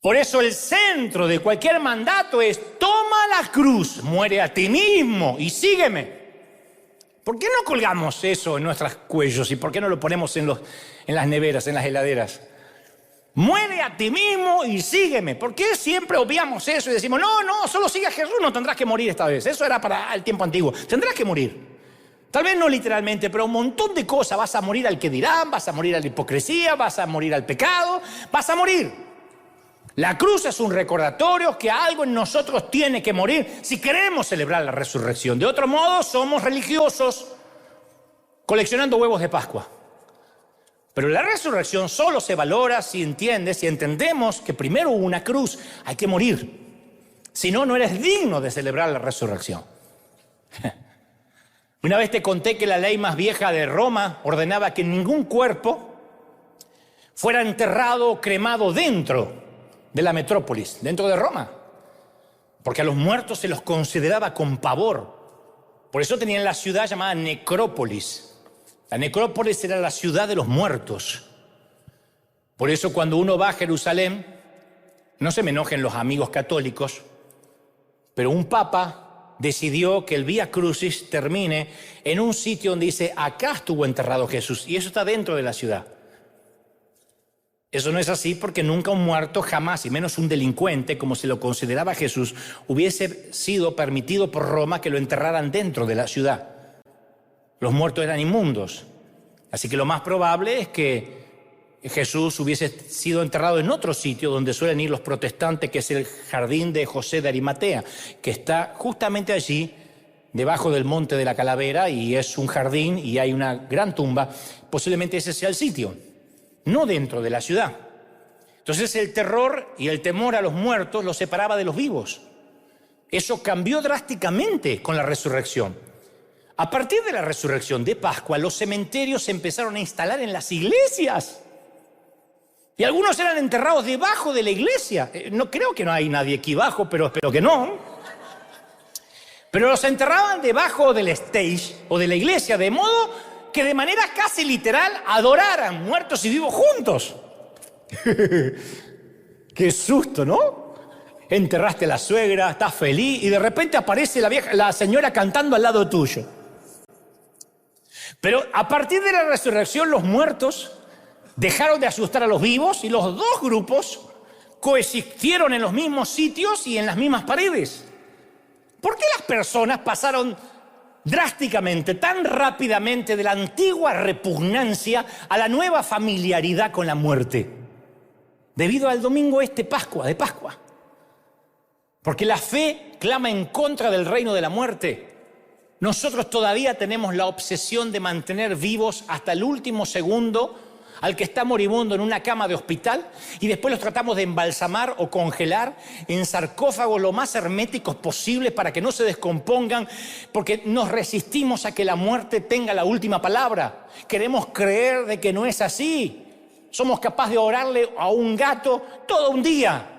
Por eso el centro de cualquier mandato es, toma la cruz, muere a ti mismo y sígueme. ¿Por qué no colgamos eso en nuestros cuellos y por qué no lo ponemos en las neveras, en las heladeras? Muere a ti mismo y sígueme. ¿Por qué siempre obviamos eso y decimos, no, solo sigue a Jesús, no tendrás que morir esta vez? Eso era para el tiempo antiguo. Tendrás que morir. Tal vez no literalmente, pero un montón de cosas. Vas a morir al que dirán, vas a morir a la hipocresía, vas a morir al pecado, vas a morir. La cruz es un recordatorio que algo en nosotros tiene que morir si queremos celebrar la resurrección. De otro modo, somos religiosos coleccionando huevos de Pascua. Pero la resurrección solo se valora si entendemos que primero hubo una cruz, hay que morir. Si no, no eres digno de celebrar la resurrección. Una vez te conté que la ley más vieja de Roma ordenaba que ningún cuerpo fuera enterrado o cremado dentro de la metrópolis, dentro de Roma, porque a los muertos se los consideraba con pavor. Por eso tenían la ciudad llamada necrópolis. La necrópolis era la ciudad de los muertos. Por eso cuando uno va a Jerusalén, no se me enojen los amigos católicos, pero un papa decidió que el Vía Crucis termine en un sitio donde dice, acá estuvo enterrado Jesús, y eso está dentro de la ciudad. Eso no es así porque nunca un muerto, jamás, y menos un delincuente, como se lo consideraba Jesús, hubiese sido permitido por Roma que lo enterraran dentro de la ciudad. Los muertos eran inmundos. Así que lo más probable es que Jesús hubiese sido enterrado en otro sitio donde suelen ir los protestantes, que es el jardín de José de Arimatea, que está justamente allí, debajo del monte de la Calavera, y es un jardín y hay una gran tumba. Posiblemente ese sea el sitio, no dentro de la ciudad. Entonces el terror y el temor a los muertos los separaba de los vivos. Eso cambió drásticamente con la resurrección. A partir de la resurrección de Pascua, los cementerios se empezaron a instalar en las iglesias. Y algunos eran enterrados debajo de la iglesia. No creo que no hay nadie aquí abajo, pero espero que no. Pero los enterraban debajo del stage o de la iglesia, de modo que de manera casi literal adoraran muertos y vivos juntos. Qué susto, ¿no? Enterraste a la suegra, estás feliz y de repente aparece la señora cantando al lado tuyo. Pero a partir de la resurrección los muertos dejaron de asustar a los vivos y los dos grupos coexistieron en los mismos sitios y en las mismas paredes. ¿Por qué las personas pasaron drásticamente, tan rápidamente de la antigua repugnancia a la nueva familiaridad con la muerte? Debido al domingo de Pascua. Porque la fe clama en contra del reino de la muerte. Nosotros todavía tenemos la obsesión de mantener vivos hasta el último segundo al que está moribundo en una cama de hospital y después los tratamos de embalsamar o congelar en sarcófagos lo más herméticos posibles para que no se descompongan, porque nos resistimos a que la muerte tenga la última palabra. Queremos creer de que no es así. Somos capaces de orarle a un gato todo un día.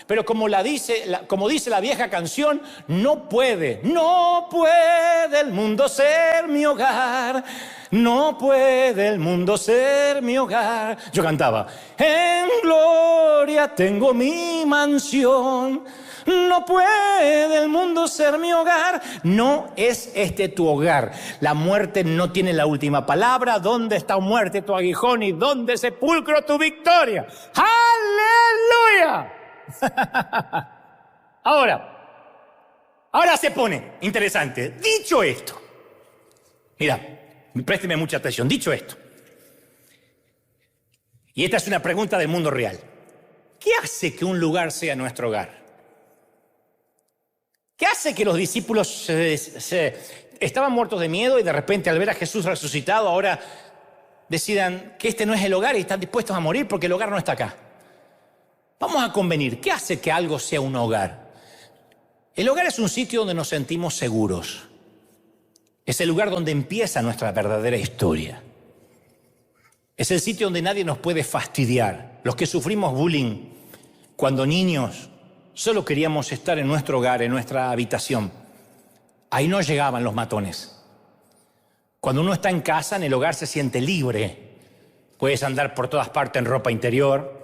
Pero como dice la vieja canción, no puede el mundo ser mi hogar, no puede el mundo ser mi hogar. Yo cantaba, en gloria tengo mi mansión, no puede el mundo ser mi hogar. No es este tu hogar. La muerte no tiene la última palabra. ¿Dónde está muerte tu aguijón y dónde sepulcro tu victoria? ¡Aleluya! Ahora se pone interesante. Dicho esto, mira, présteme mucha atención. Dicho esto, y esta es una pregunta del mundo real: ¿qué hace que un lugar sea nuestro hogar? ¿Qué hace que los discípulos estaban muertos de miedo y de repente al ver a Jesús resucitado ahora decidan que este no es el hogar y están dispuestos a morir porque el hogar no está acá? Vamos a convenir, ¿qué hace que algo sea un hogar? El hogar es un sitio donde nos sentimos seguros. Es el lugar donde empieza nuestra verdadera historia. Es el sitio donde nadie nos puede fastidiar. Los que sufrimos bullying cuando niños solo queríamos estar en nuestro hogar, en nuestra habitación. Ahí no llegaban los matones. Cuando uno está en casa, en el hogar se siente libre. Puedes andar por todas partes en ropa interior.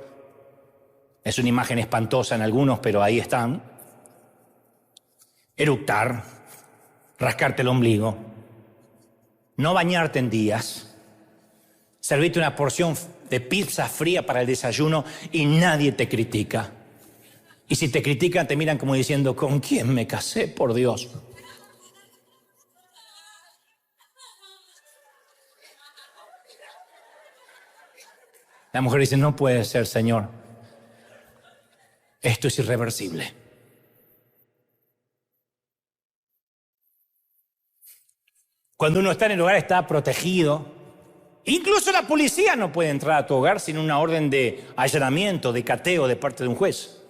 Es una imagen espantosa en algunos, pero ahí están. Eructar, rascarte el ombligo, no bañarte en días, servirte una porción de pizza fría para el desayuno y nadie te critica. Y si te critican, te miran como diciendo, ¿con quién me casé, por Dios? La mujer dice, no puede ser, Señor. Esto es irreversible. Cuando uno está en el hogar está protegido. Incluso la policía no puede entrar a tu hogar sin una orden de allanamiento, de cateo de parte de un juez.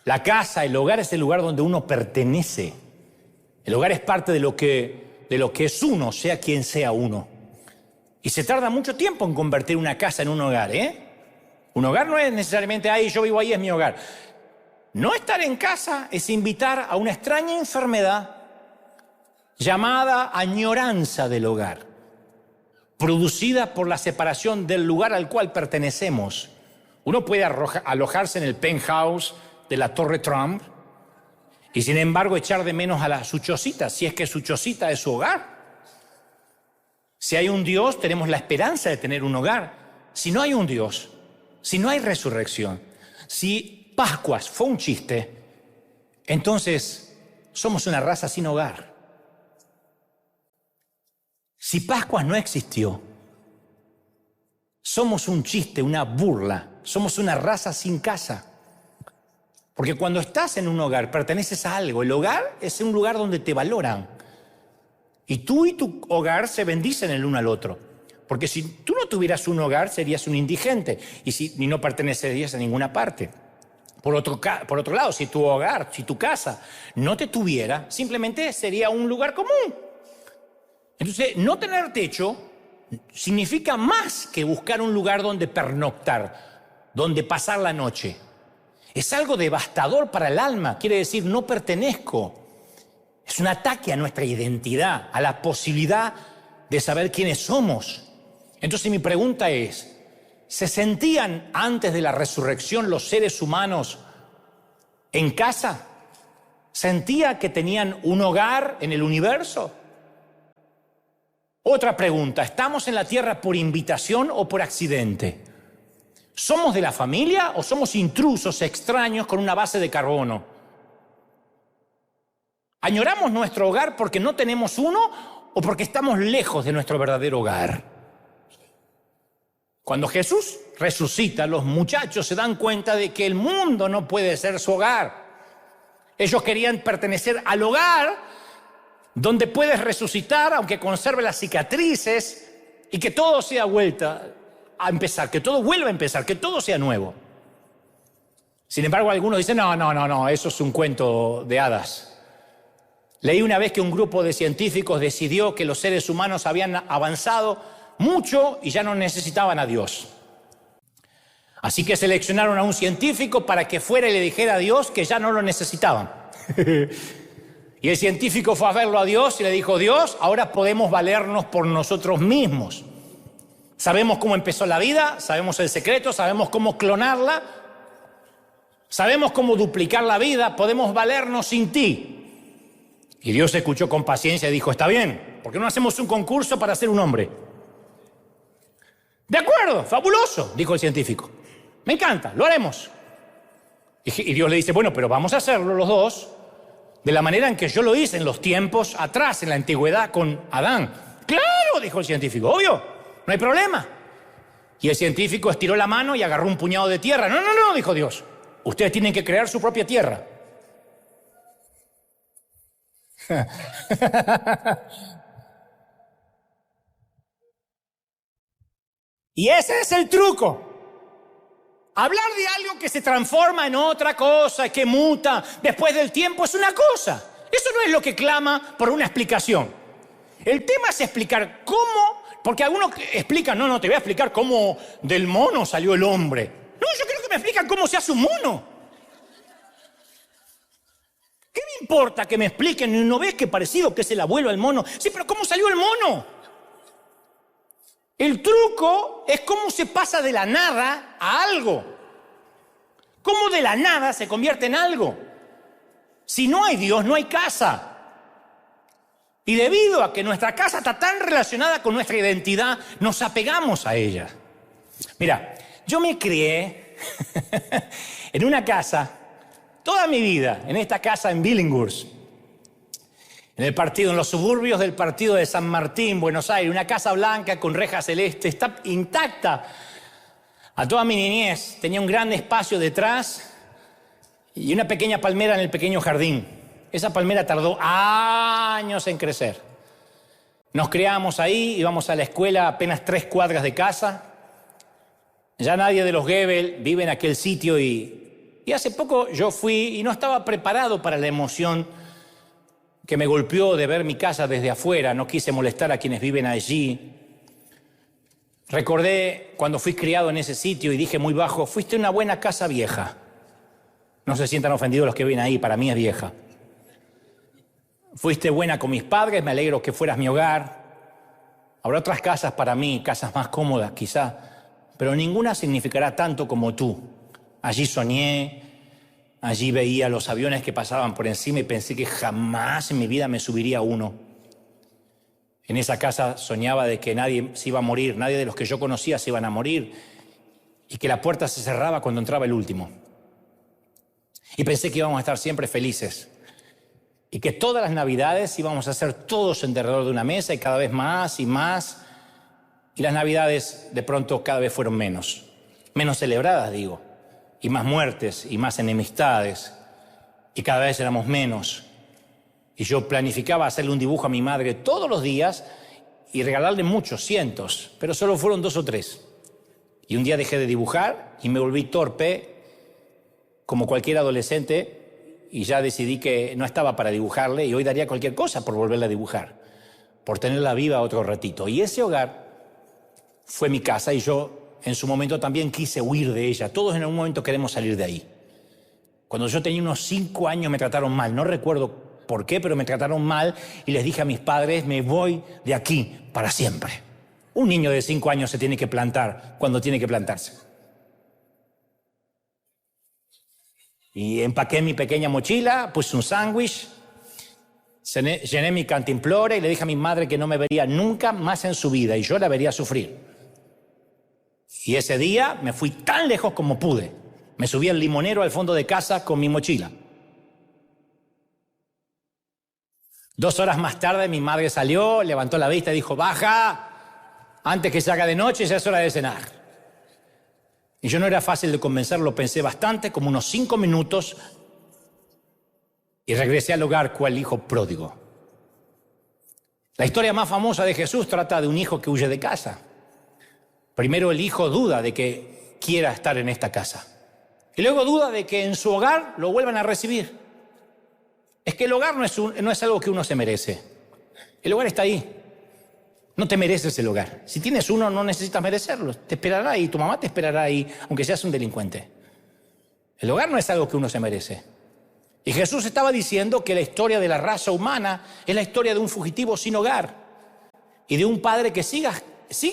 La casa, el hogar es el lugar donde uno pertenece. El hogar es parte de lo que es uno, sea quien sea uno. Y se tarda mucho tiempo en convertir una casa en un hogar, ¿eh? Un hogar no es necesariamente, ahí yo vivo ahí, es mi hogar. No estar en casa es invitar a una extraña enfermedad llamada añoranza del hogar, producida por la separación del lugar al cual pertenecemos. Uno puede alojarse en el penthouse de la Torre Trump y sin embargo echar de menos a su chocita, si es que su chocita es su hogar. Si hay un Dios, tenemos la esperanza de tener un hogar. Si no hay un Dios, si no hay resurrección, si Pascuas fue un chiste, entonces somos una raza sin hogar. Si Pascuas no existió, somos un chiste, una burla, somos una raza sin casa. Porque cuando estás en un hogar, perteneces a algo. El hogar es un lugar donde te valoran. Y tú y tu hogar se bendicen el uno al otro. Porque si tú no tuvieras un hogar, serías un indigente y no pertenecerías a ninguna parte. Por otro lado, si tu hogar, si tu casa no te tuviera, simplemente sería un lugar común. Entonces, no tener techo significa más que buscar un lugar donde pernoctar, donde pasar la noche. Es algo devastador para el alma, quiere decir no pertenezco. Es un ataque a nuestra identidad, a la posibilidad de saber quiénes somos. Entonces mi pregunta es, ¿se sentían antes de la resurrección los seres humanos en casa? ¿Sentía que tenían un hogar en el universo? Otra pregunta, ¿estamos en la tierra por invitación o por accidente? ¿Somos de la familia o somos intrusos extraños con una base de carbono? ¿Añoramos nuestro hogar porque no tenemos uno o porque estamos lejos de nuestro verdadero hogar? Cuando Jesús resucita, los muchachos se dan cuenta de que el mundo no puede ser su hogar. Ellos querían pertenecer al hogar donde puedes resucitar, aunque conserve las cicatrices, y que todo sea vuelta a empezar, que todo vuelva a empezar, que todo sea nuevo. Sin embargo, algunos dicen, no, eso es un cuento de hadas. Leí una vez que un grupo de científicos decidió que los seres humanos habían avanzado mucho y ya no necesitaban a Dios. Así que seleccionaron a un científico para que fuera y le dijera a Dios que ya no lo necesitaban. Y el científico fue a verlo a Dios y le dijo, Dios, ahora podemos valernos por nosotros mismos. Sabemos cómo empezó la vida, sabemos el secreto, sabemos cómo clonarla, sabemos cómo duplicar la vida, podemos valernos sin ti. Y Dios escuchó con paciencia y dijo, está bien, ¿por qué no hacemos un concurso para ser un hombre? De acuerdo, fabuloso, dijo el científico. Me encanta, lo haremos. Y Dios le dice, bueno, pero vamos a hacerlo los dos de la manera en que yo lo hice en los tiempos atrás, en la antigüedad con Adán. Claro, dijo el científico, obvio, no hay problema. Y el científico estiró la mano y agarró un puñado de tierra. No, dijo Dios, ustedes tienen que crear su propia tierra. Y ese es el truco. Hablar de algo que se transforma en otra cosa, que muta después del tiempo, es una cosa. Eso no es lo que clama por una explicación. El tema es explicar cómo, porque algunos explican, no, te voy a explicar cómo del mono salió el hombre. No, yo creo que me explican cómo se hace un mono. ¿Qué me importa que me expliquen? ¿No ves qué parecido que es el abuelo al mono? Sí, pero ¿cómo salió el mono? El truco es cómo se pasa de la nada a algo. Cómo de la nada se convierte en algo. Si no hay Dios, no hay casa. Y debido a que nuestra casa está tan relacionada con nuestra identidad, nos apegamos a ella. Mira, yo me crié en una casa, toda mi vida, en esta casa en Billinghurst. En los suburbios del partido de San Martín, Buenos Aires, una casa blanca con reja celeste, está intacta. A toda mi niñez tenía un gran espacio detrás y una pequeña palmera en el pequeño jardín. Esa palmera tardó años en crecer. Nos criamos ahí, íbamos a la escuela a apenas 3 cuadras de casa. Ya nadie de los Goebel vive en aquel sitio y hace poco yo fui y no estaba preparado para la emoción que me golpeó de ver mi casa desde afuera. No quise molestar a quienes viven allí. Recordé cuando fui criado en ese sitio y dije muy bajo, fuiste una buena casa vieja. No se sientan ofendidos los que viven ahí, para mí es vieja. Fuiste buena con mis padres, me alegro que fueras mi hogar. Habrá otras casas para mí, casas más cómodas quizá, pero ninguna significará tanto como tú. Allí soñé, allí veía los aviones que pasaban por encima y pensé que jamás en mi vida me subiría a uno. En esa casa soñaba de que nadie se iba a morir, nadie de los que yo conocía se iban a morir y que la puerta se cerraba cuando entraba el último. Y pensé que íbamos a estar siempre felices y que todas las Navidades íbamos a ser todos alrededor de una mesa y cada vez más y más. Y las Navidades de pronto cada vez fueron menos celebradas, digo. Y más muertes y más enemistades, y cada vez éramos menos. Y yo planificaba hacerle un dibujo a mi madre todos los días y regalarle muchos, cientos, pero solo fueron 2 o 3. Y un día dejé de dibujar y me volví torpe, como cualquier adolescente, y ya decidí que no estaba para dibujarle, y hoy daría cualquier cosa por volverla a dibujar, por tenerla viva otro ratito. Y ese hogar fue mi casa y yo en su momento también quise huir de ella. Todos en algún momento queremos salir de ahí. Cuando yo tenía unos 5 años me trataron mal. No recuerdo por qué, pero me trataron mal y les dije a mis padres, me voy de aquí para siempre. Un niño de 5 años se tiene que plantar cuando tiene que plantarse. Y empaqué mi pequeña mochila, puse un sándwich, llené mi cantimplora y le dije a mi madre que no me vería nunca más en su vida y yo la vería sufrir. Y ese día me fui tan lejos como pude. Me subí al limonero al fondo de casa con mi mochila. 2 horas más tarde mi madre salió, levantó la vista y dijo, baja, antes que se haga de noche ya es hora de cenar. Y yo no era fácil de convencer, lo pensé bastante, como unos 5 minutos, y regresé al hogar cual hijo pródigo. La historia más famosa de Jesús trata de un hijo que huye de casa. Primero el hijo duda de que quiera estar en esta casa. Y luego duda de que en su hogar lo vuelvan a recibir. Es que el hogar no es algo que uno se merece. El hogar está ahí. No te mereces el hogar. Si tienes uno, no necesitas merecerlo. Te esperará ahí, tu mamá te esperará ahí, aunque seas un delincuente. El hogar no es algo que uno se merece. Y Jesús estaba diciendo que la historia de la raza humana es la historia de un fugitivo sin hogar y de un padre que sigue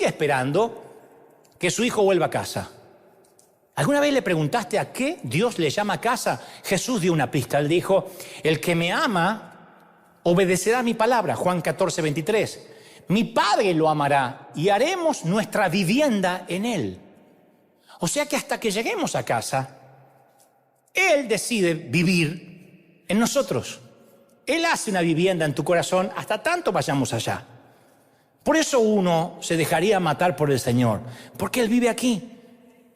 esperando que su hijo vuelva a casa. ¿Alguna vez le preguntaste a qué Dios le llama casa? Jesús dio una pista. Él dijo, el que me ama obedecerá mi palabra. Juan 14, 23. Mi Padre lo amará y haremos nuestra vivienda en él. O sea que hasta que lleguemos a casa, Él decide vivir en nosotros. Él hace una vivienda en tu corazón hasta tanto vayamos allá. Por eso uno se dejaría matar por el Señor, porque Él vive aquí.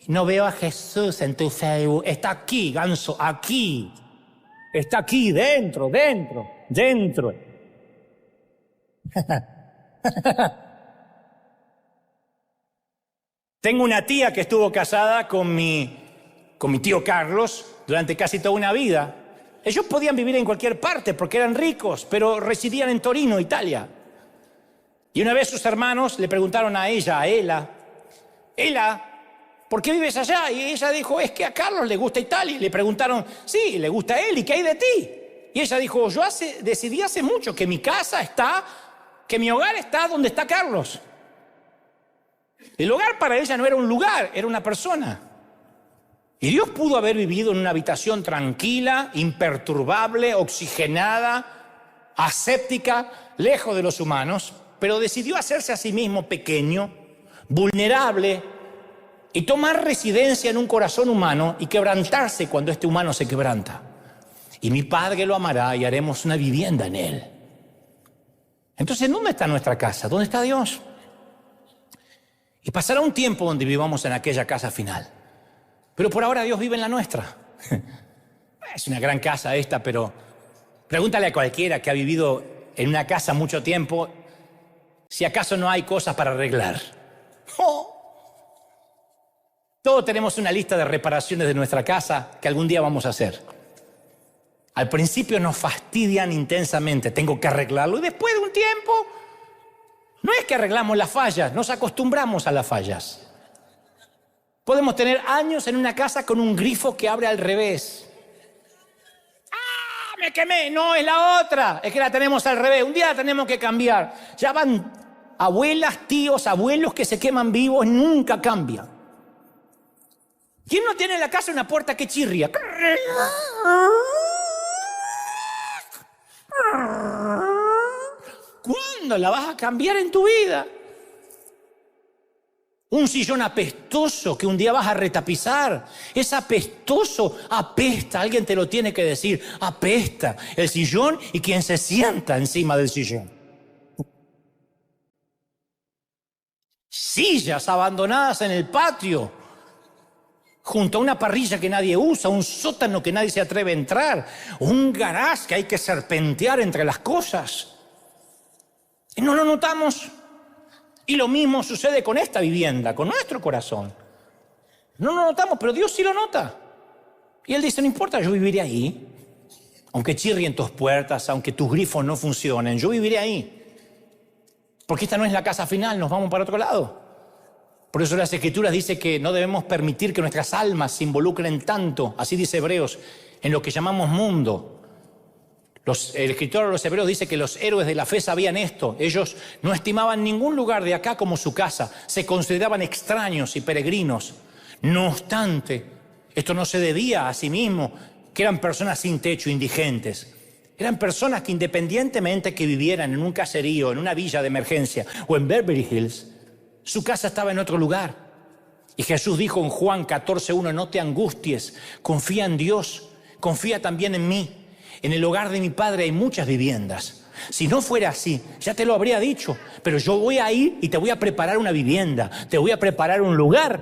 No veo a Jesús en tu Facebook. Está aquí, ganso, aquí. Está aquí, dentro. Tengo una tía que estuvo casada con mi tío Carlos durante casi toda una vida. Ellos podían vivir en cualquier parte porque eran ricos, pero residían en Torino, Italia. Y una vez sus hermanos le preguntaron a Ela, ¿por qué vives allá? Y ella dijo, es que a Carlos le gusta Italia. Y le preguntaron, sí, le gusta a él, ¿y qué hay de ti? Y ella dijo, decidí hace mucho que mi hogar está donde está Carlos. El hogar para ella no era un lugar, era una persona. Y Dios pudo haber vivido en una habitación tranquila, imperturbable, oxigenada, aséptica, lejos de los humanos, pero decidió hacerse a sí mismo pequeño, vulnerable, y tomar residencia en un corazón humano y quebrantarse cuando este humano se quebranta. Y mi Padre lo amará y haremos una vivienda en él. Entonces, ¿dónde está nuestra casa? ¿Dónde está Dios? Y pasará un tiempo donde vivamos en aquella casa final. Pero por ahora Dios vive en la nuestra. Es una gran casa esta, pero pregúntale a cualquiera que ha vivido en una casa mucho tiempo si acaso no hay cosas para arreglar. ¡Oh! Todos tenemos una lista de reparaciones de nuestra casa que algún día vamos a hacer. Al principio nos fastidian intensamente, tengo que arreglarlo, y después de un tiempo, no es que arreglamos las fallas, nos acostumbramos a las fallas. Podemos tener años en una casa con un grifo que abre al revés. ¡Ah, me quemé! No, es la otra, es que la tenemos al revés, un día la tenemos que cambiar. Ya van abuelas, tíos, abuelos que se queman vivos, nunca cambian. ¿Quién no tiene en la casa una puerta que chirria? ¿Cuándo la vas a cambiar en tu vida? Un sillón apestoso que un día vas a retapizar. Es apestoso, apesta, alguien te lo tiene que decir. Apesta el sillón y quien se sienta encima del sillón. Sillas abandonadas en el patio, junto a una parrilla que nadie usa, un sótano que nadie se atreve a entrar, un garage que hay que serpentear entre las cosas. Y no lo notamos. Y lo mismo sucede con esta vivienda, con nuestro corazón. No lo notamos, pero Dios sí lo nota. Y Él dice, no importa, yo viviré ahí. Aunque chirrien tus puertas, aunque tus grifos no funcionen, yo viviré ahí. Porque esta no es la casa final, nos vamos para otro lado. Por eso las Escrituras dicen que no debemos permitir que nuestras almas se involucren tanto, así dice Hebreos, en lo que llamamos mundo. El escritor de los Hebreos dice que los héroes de la fe sabían esto. Ellos no estimaban ningún lugar de acá como su casa. Se consideraban extraños y peregrinos. No obstante, esto no se debía a sí mismo, que eran personas sin techo, indigentes. Eran personas que independientemente que vivieran en un caserío, en una villa de emergencia o en Beverly Hills, su casa estaba en otro lugar. Y Jesús dijo en Juan 14:1, no te angusties, confía en Dios, confía también en mí. En el hogar de mi Padre hay muchas viviendas. Si no fuera así, ya te lo habría dicho. Pero yo voy a ir y te voy a preparar una vivienda, te voy a preparar un lugar.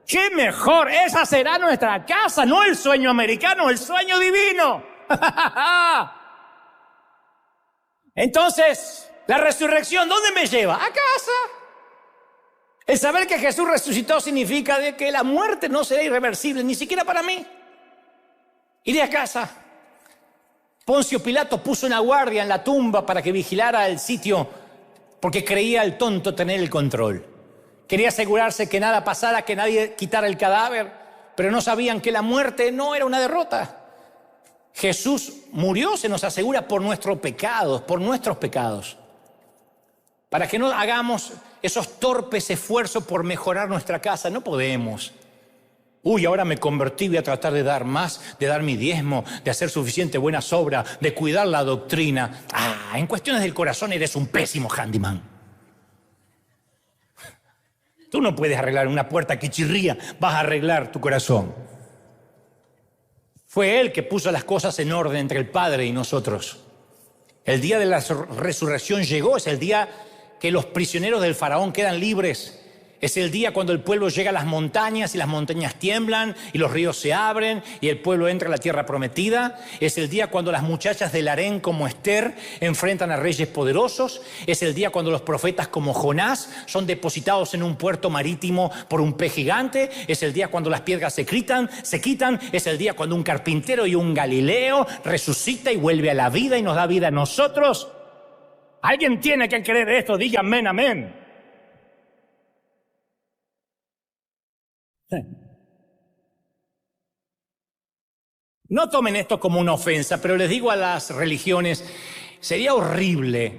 ¡Qué mejor! Esa será nuestra casa, no el sueño americano, el sueño divino. Entonces, la resurrección, ¿dónde me lleva? A casa. El saber que Jesús resucitó significa de que la muerte no será irreversible, ni siquiera para mí. Iré a casa. Poncio Pilato puso una guardia en la tumba para que vigilara el sitio porque creía el tonto tener el control. Quería asegurarse que nada pasara, que nadie quitara el cadáver, pero no sabían que la muerte no era una derrota. Jesús murió, se nos asegura, por nuestros pecados, para que no hagamos esos torpes esfuerzos por mejorar nuestra casa. No podemos. Uy, ahora me convertí, voy a tratar de dar más, de dar mi diezmo, de hacer suficiente buenas obras, de cuidar la doctrina. En cuestiones del corazón eres un pésimo handyman. Tú no puedes arreglar una puerta que chirría, vas a arreglar tu corazón. Fue Él que puso las cosas en orden entre el Padre y nosotros. El día de la resurrección llegó, es el día que los prisioneros del faraón quedan libres. Es el día cuando el pueblo llega a las montañas y las montañas tiemblan y los ríos se abren y el pueblo entra a la tierra prometida. Es el día cuando las muchachas del harén como Esther enfrentan a reyes poderosos. Es el día cuando los profetas como Jonás son depositados en un puerto marítimo por un pez gigante. Es el día cuando las piedras se quitan. Es el día cuando un carpintero y un Galileo resucita y vuelve a la vida y nos da vida a nosotros. ¿Alguien tiene que creer esto? Diga amén, amén. No tomen esto como una ofensa, pero les digo a las religiones, sería horrible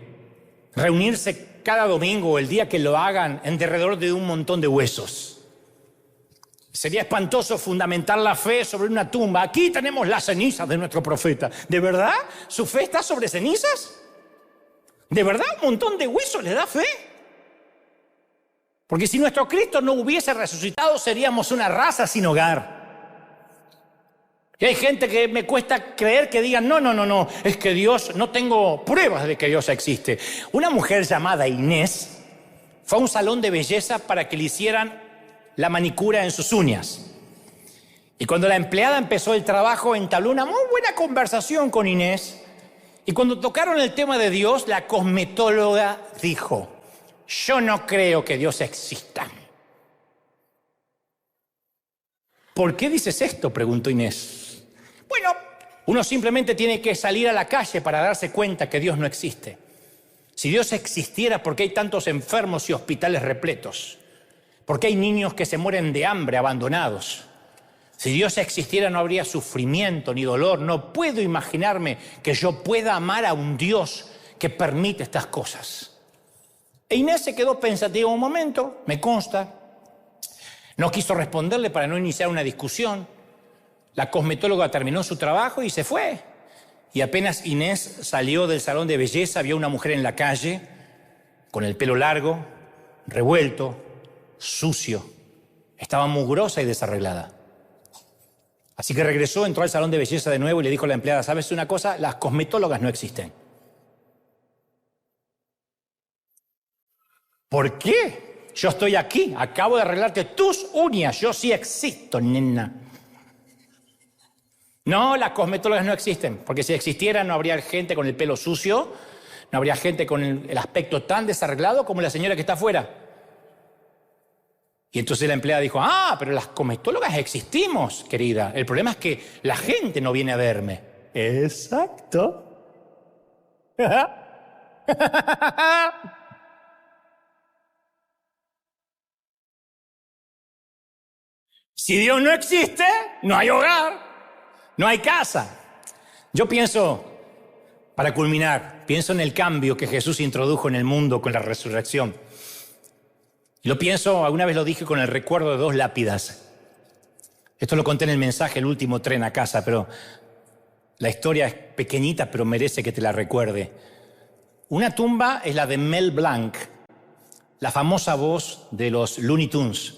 reunirse cada domingo o el día que lo hagan en derredor de un montón de huesos. Sería espantoso fundamentar la fe sobre una tumba. Aquí tenemos las cenizas de nuestro profeta. ¿De verdad? ¿Su fe está sobre cenizas? ¿De verdad un montón de huesos le da fe? Porque si nuestro Cristo no hubiese resucitado, seríamos una raza sin hogar. Y hay gente que me cuesta creer que digan, no, es que Dios, no tengo pruebas de que Dios existe. Una mujer llamada Inés fue a un salón de belleza para que le hicieran la manicura en sus uñas. Y cuando la empleada empezó el trabajo, entabló una muy buena conversación con Inés. Y cuando tocaron el tema de Dios, la cosmetóloga dijo: yo no creo que Dios exista. ¿Por qué dices esto?, preguntó Inés. Bueno, uno simplemente tiene que salir a la calle para darse cuenta que Dios no existe. Si Dios existiera, ¿por qué hay tantos enfermos y hospitales repletos? ¿Por qué hay niños que se mueren de hambre abandonados? Si Dios existiera, no habría sufrimiento ni dolor. No puedo imaginarme que yo pueda amar a un Dios que permite estas cosas. E Inés se quedó pensativa un momento, me consta. No quiso responderle para no iniciar una discusión. La cosmetóloga terminó su trabajo y se fue. Y apenas Inés salió del salón de belleza, vio una mujer en la calle, con el pelo largo, revuelto, sucio. Estaba mugrosa y desarreglada. Así que regresó, entró al salón de belleza de nuevo y le dijo a la empleada: ¿sabes una cosa? Las cosmetólogas no existen. ¿Por qué? Yo estoy aquí, acabo de arreglarte tus uñas, yo sí existo, nena. No, las cosmetólogas no existen, porque si existieran no habría gente con el pelo sucio, no habría gente con el aspecto tan desarreglado como la señora que está afuera. Y entonces la empleada dijo: pero las cosmetólogas existimos, querida. El problema es que la gente no viene a verme. Exacto. Si Dios no existe, no hay hogar, no hay casa. Yo pienso, para culminar, pienso en el cambio que Jesús introdujo en el mundo con la resurrección. Lo pienso, alguna vez lo dije, con el recuerdo de 2 lápidas. Esto lo conté en el mensaje, el último tren a casa, pero la historia es pequeñita, pero merece que te la recuerde. Una tumba es la de Mel Blanc, la famosa voz de los Looney Tunes.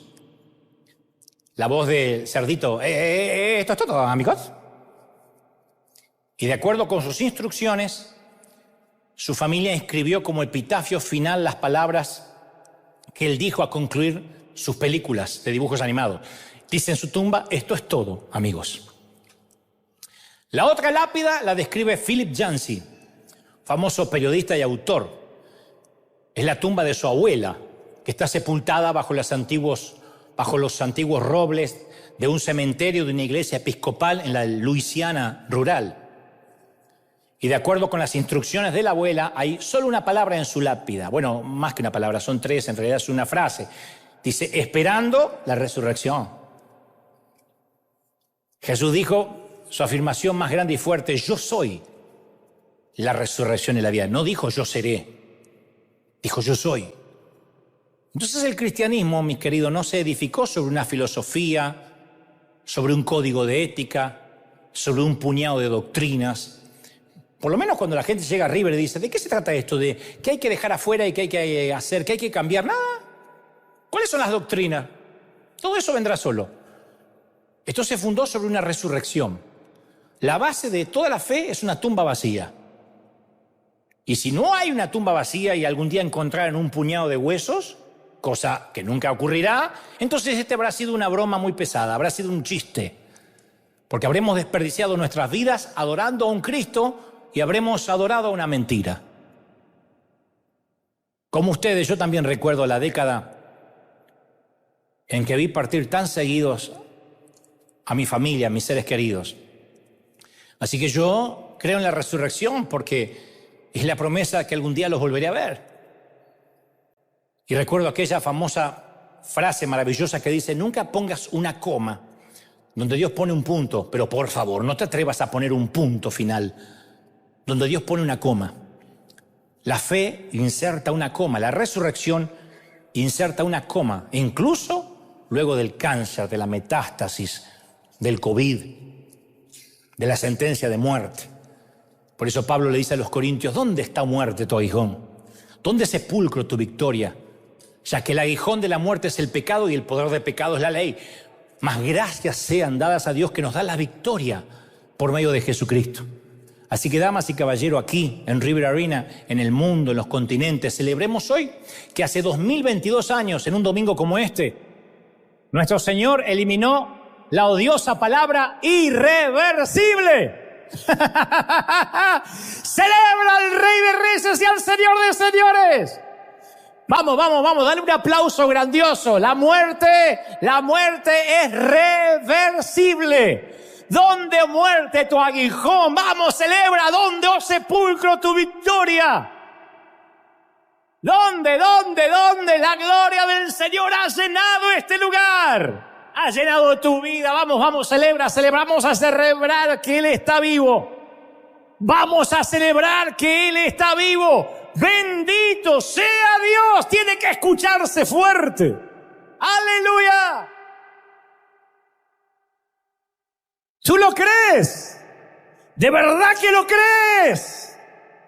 La voz del cerdito: esto es todo, amigos. Y de acuerdo con sus instrucciones, su familia escribió como epitafio final las palabras que él dijo a concluir sus películas de dibujos animados. Dice en su tumba: esto es todo, amigos. La otra lápida la describe Philip Yancey, famoso periodista y autor. Es la tumba de su abuela, que está sepultada bajo los antiguos robles de un cementerio de una iglesia episcopal en la Luisiana rural. Y de acuerdo con las instrucciones de la abuela, hay solo una palabra en su lápida. Bueno, más que una palabra, son tres, en realidad es una frase. Dice: esperando la resurrección. Jesús dijo su afirmación más grande y fuerte: yo soy la resurrección y la vida. No dijo yo seré, dijo yo soy. Entonces el cristianismo, mis queridos, no se edificó sobre una filosofía, sobre un código de ética, sobre un puñado de doctrinas. Por lo menos cuando la gente llega a River y dice: ¿de qué se trata esto? ¿De qué hay que dejar afuera y qué hay que hacer? ¿Qué hay que cambiar? Nada. ¿Cuáles son las doctrinas? Todo eso vendrá solo. Esto se fundó sobre una resurrección. La base de toda la fe es una tumba vacía. Y si no hay una tumba vacía y algún día encontraran un puñado de huesos, cosa que nunca ocurrirá, entonces este habrá sido una broma muy pesada, habrá sido un chiste. Porque habremos desperdiciado nuestras vidas adorando a un Cristo y habremos adorado a una mentira. Como ustedes, yo también recuerdo la década en que vi partir tan seguidos a mi familia, a mis seres queridos. Así que yo creo en la resurrección porque es la promesa que algún día los volveré a ver. Y recuerdo aquella famosa frase maravillosa que dice: nunca pongas una coma donde Dios pone un punto, pero por favor, no te atrevas a poner un punto final donde Dios pone una coma. La fe inserta una coma, la resurrección inserta una coma, incluso luego del cáncer, de la metástasis, del COVID, de la sentencia de muerte. Por eso Pablo le dice a los corintios: ¿dónde está muerte tu aguijón? ¿Dónde sepulcro tu victoria? Ya que el aguijón de la muerte es el pecado y el poder del pecado es la ley. Mas gracias sean dadas a Dios que nos da la victoria por medio de Jesucristo. Así que, damas y caballeros, aquí en River Arena, en el mundo, en los continentes, celebremos hoy que hace 2022 años, en un domingo como este, nuestro Señor eliminó la odiosa palabra irreversible. Celebra al Rey de Reyes y al Señor de Señores. Vamos, dale un aplauso grandioso. La muerte es reversible. ¿Dónde, muerte, tu aguijón? Vamos, celebra. ¿Dónde, oh sepulcro, tu victoria? ¿Dónde? La gloria del Señor ha llenado este lugar. Ha llenado tu vida. Vamos, celebramos a celebrar que Él está vivo. Vamos a celebrar que Él está vivo. Bendito sea Dios. Tiene que escucharse fuerte. ¡Aleluya! ¿Tú lo crees? ¿De verdad que lo crees?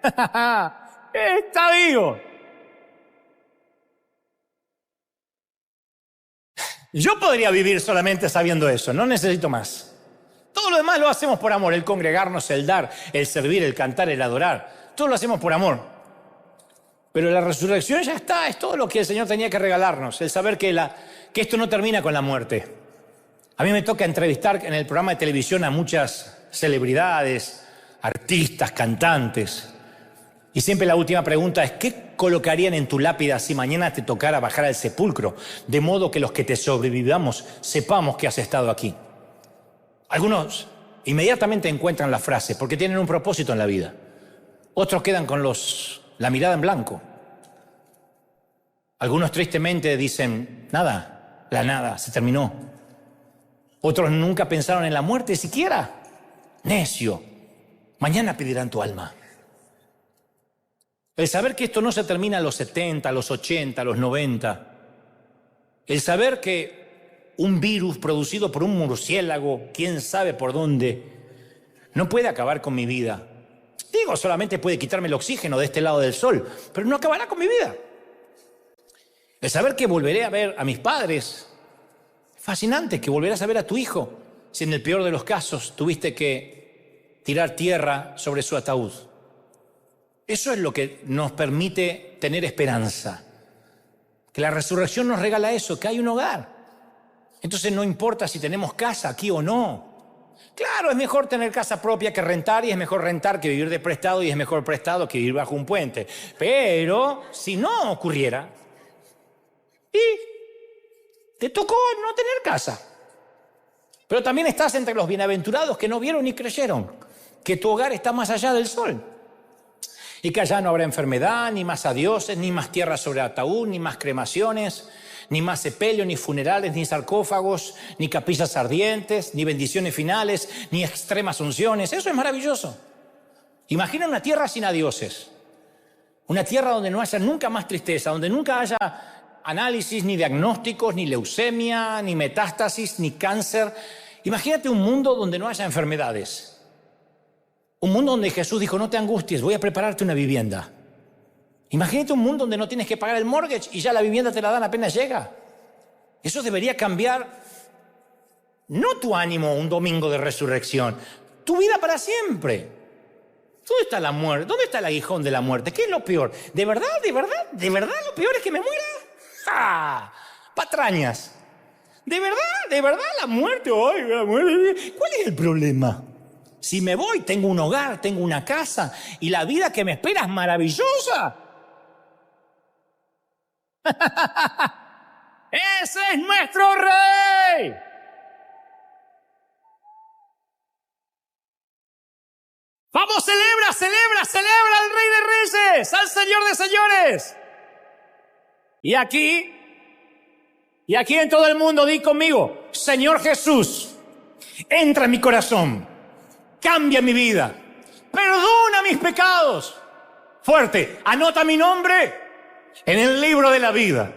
Está vivo. Yo podría vivir solamente sabiendo eso, no necesito más. Todo lo demás lo hacemos por amor, el congregarnos, el dar, el servir, el cantar, el adorar. Todo lo hacemos por amor. Pero la resurrección ya está, es todo lo que el Señor tenía que regalarnos, el saber que esto no termina con la muerte. A mí me toca entrevistar en el programa de televisión a muchas celebridades, artistas, cantantes. Y siempre la última pregunta es: ¿qué colocarían en tu lápida si mañana te tocara bajar al sepulcro? De modo que los que te sobrevivamos sepamos que has estado aquí. Algunos inmediatamente encuentran la frase porque tienen un propósito en la vida. Otros quedan con la mirada en blanco. Algunos tristemente dicen: nada, la nada, se terminó. Otros nunca pensaron en la muerte siquiera. Necio, mañana pedirán tu alma. El saber que esto no se termina a los 70, a los 80, a los 90. El saber que un virus producido por un murciélago, quién sabe por dónde, no puede acabar con mi vida. Digo, solamente puede quitarme el oxígeno de este lado del sol, pero no acabará con mi vida. El saber que volveré a ver a mis padres. Fascinante que volverás a ver a tu hijo si en el peor de los casos tuviste que tirar tierra sobre su ataúd. Eso es lo que nos permite tener esperanza. Que la resurrección nos regala eso, que hay un hogar. Entonces no importa si tenemos casa aquí o no. Claro, es mejor tener casa propia que rentar, y es mejor rentar que vivir de prestado, y es mejor prestado que vivir bajo un puente. Pero si no ocurriera, y te tocó no tener casa. Pero también estás entre los bienaventurados que no vieron ni creyeron que tu hogar está más allá del sol. Y que allá no habrá enfermedad, ni más adioses, ni más tierra sobre ataúd, ni más cremaciones, ni más sepelio, ni funerales, ni sarcófagos, ni capillas ardientes, ni bendiciones finales, ni extremas unciones. Eso es maravilloso. Imagina una tierra sin adioses. Una tierra donde no haya nunca más tristeza, donde nunca haya análisis, ni diagnósticos, ni leucemia, ni metástasis, ni cáncer. Imagínate un mundo donde no haya enfermedades. Un mundo donde Jesús dijo, no te angusties, voy a prepararte una vivienda. Imagínate un mundo donde no tienes que pagar el mortgage y ya la vivienda te la dan apenas llega. Eso debería cambiar, no tu ánimo un domingo de resurrección, tu vida para siempre. ¿Dónde está la muerte? ¿Dónde está el aguijón de la muerte? ¿Qué es lo peor? ¿De verdad lo peor es que me muera? ¡Ah! Patrañas. ¿De verdad la muerte? ¡Ay, la muerte! ¿Cuál es el problema? Si me voy, tengo un hogar, tengo una casa y la vida que me espera es maravillosa. ¡Ese es nuestro rey! ¡Vamos, celebra al Rey de Reyes, al Señor de Señores! Y aquí en todo el mundo, di conmigo, Señor Jesús, entra en mi corazón. Cambia mi vida, perdona mis pecados. Fuerte, anota mi nombre en el libro de la vida.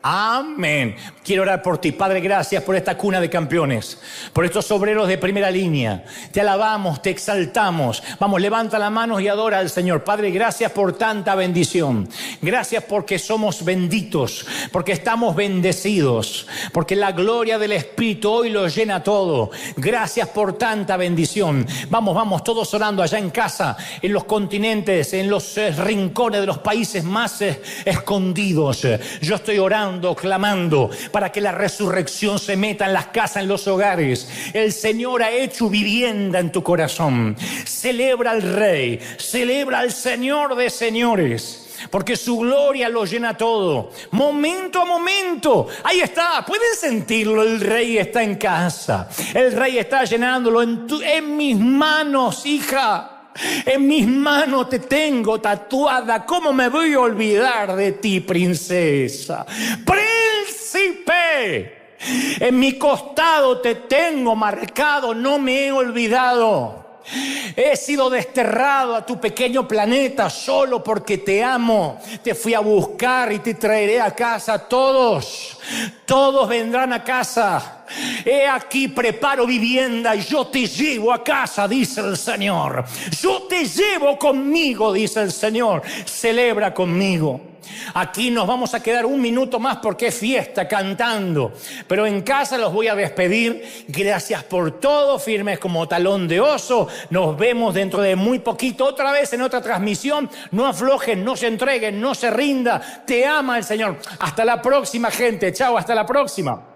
Amén. Quiero orar por ti. Padre, gracias por esta cuna de campeones, por estos obreros de primera línea. Te alabamos, te exaltamos. Vamos, levanta la mano y adora al Señor. Padre, gracias por tanta bendición. Gracias porque somos benditos, porque estamos bendecidos, porque la gloria del Espíritu hoy lo llena todo. Gracias por tanta bendición. Vamos, todos orando allá en casa, en los continentes, en los rincones de los países más escondidos. Yo estoy orando, clamando para que la resurrección se meta en las casas, en los hogares. El Señor ha hecho vivienda en tu corazón. Celebra al Rey, celebra al Señor de señores, porque su gloria lo llena todo, momento a momento. Ahí está, pueden sentirlo. El Rey está en casa, el Rey está llenándolo en mis manos, hija. En mis manos te tengo tatuada. ¿Cómo me voy a olvidar de ti, princesa? ¡Príncipe! En mi costado te tengo marcado, no me he olvidado. He sido desterrado a tu pequeño planeta solo porque te amo. Te fui a buscar y te traeré a casa. Todos vendrán a casa. He aquí, preparo vivienda y yo te llevo a casa, dice el Señor. Yo te llevo conmigo, dice el Señor. Celebra conmigo. Aquí nos vamos a quedar un minuto más porque es fiesta, cantando. Pero en casa los voy a despedir. Gracias por todo, firmes como talón de oso. Nos vemos dentro de muy poquito, otra vez en otra transmisión. No aflojen, no se entreguen, no se rinda. Te ama el Señor. Hasta la próxima, gente. Chao, hasta la próxima.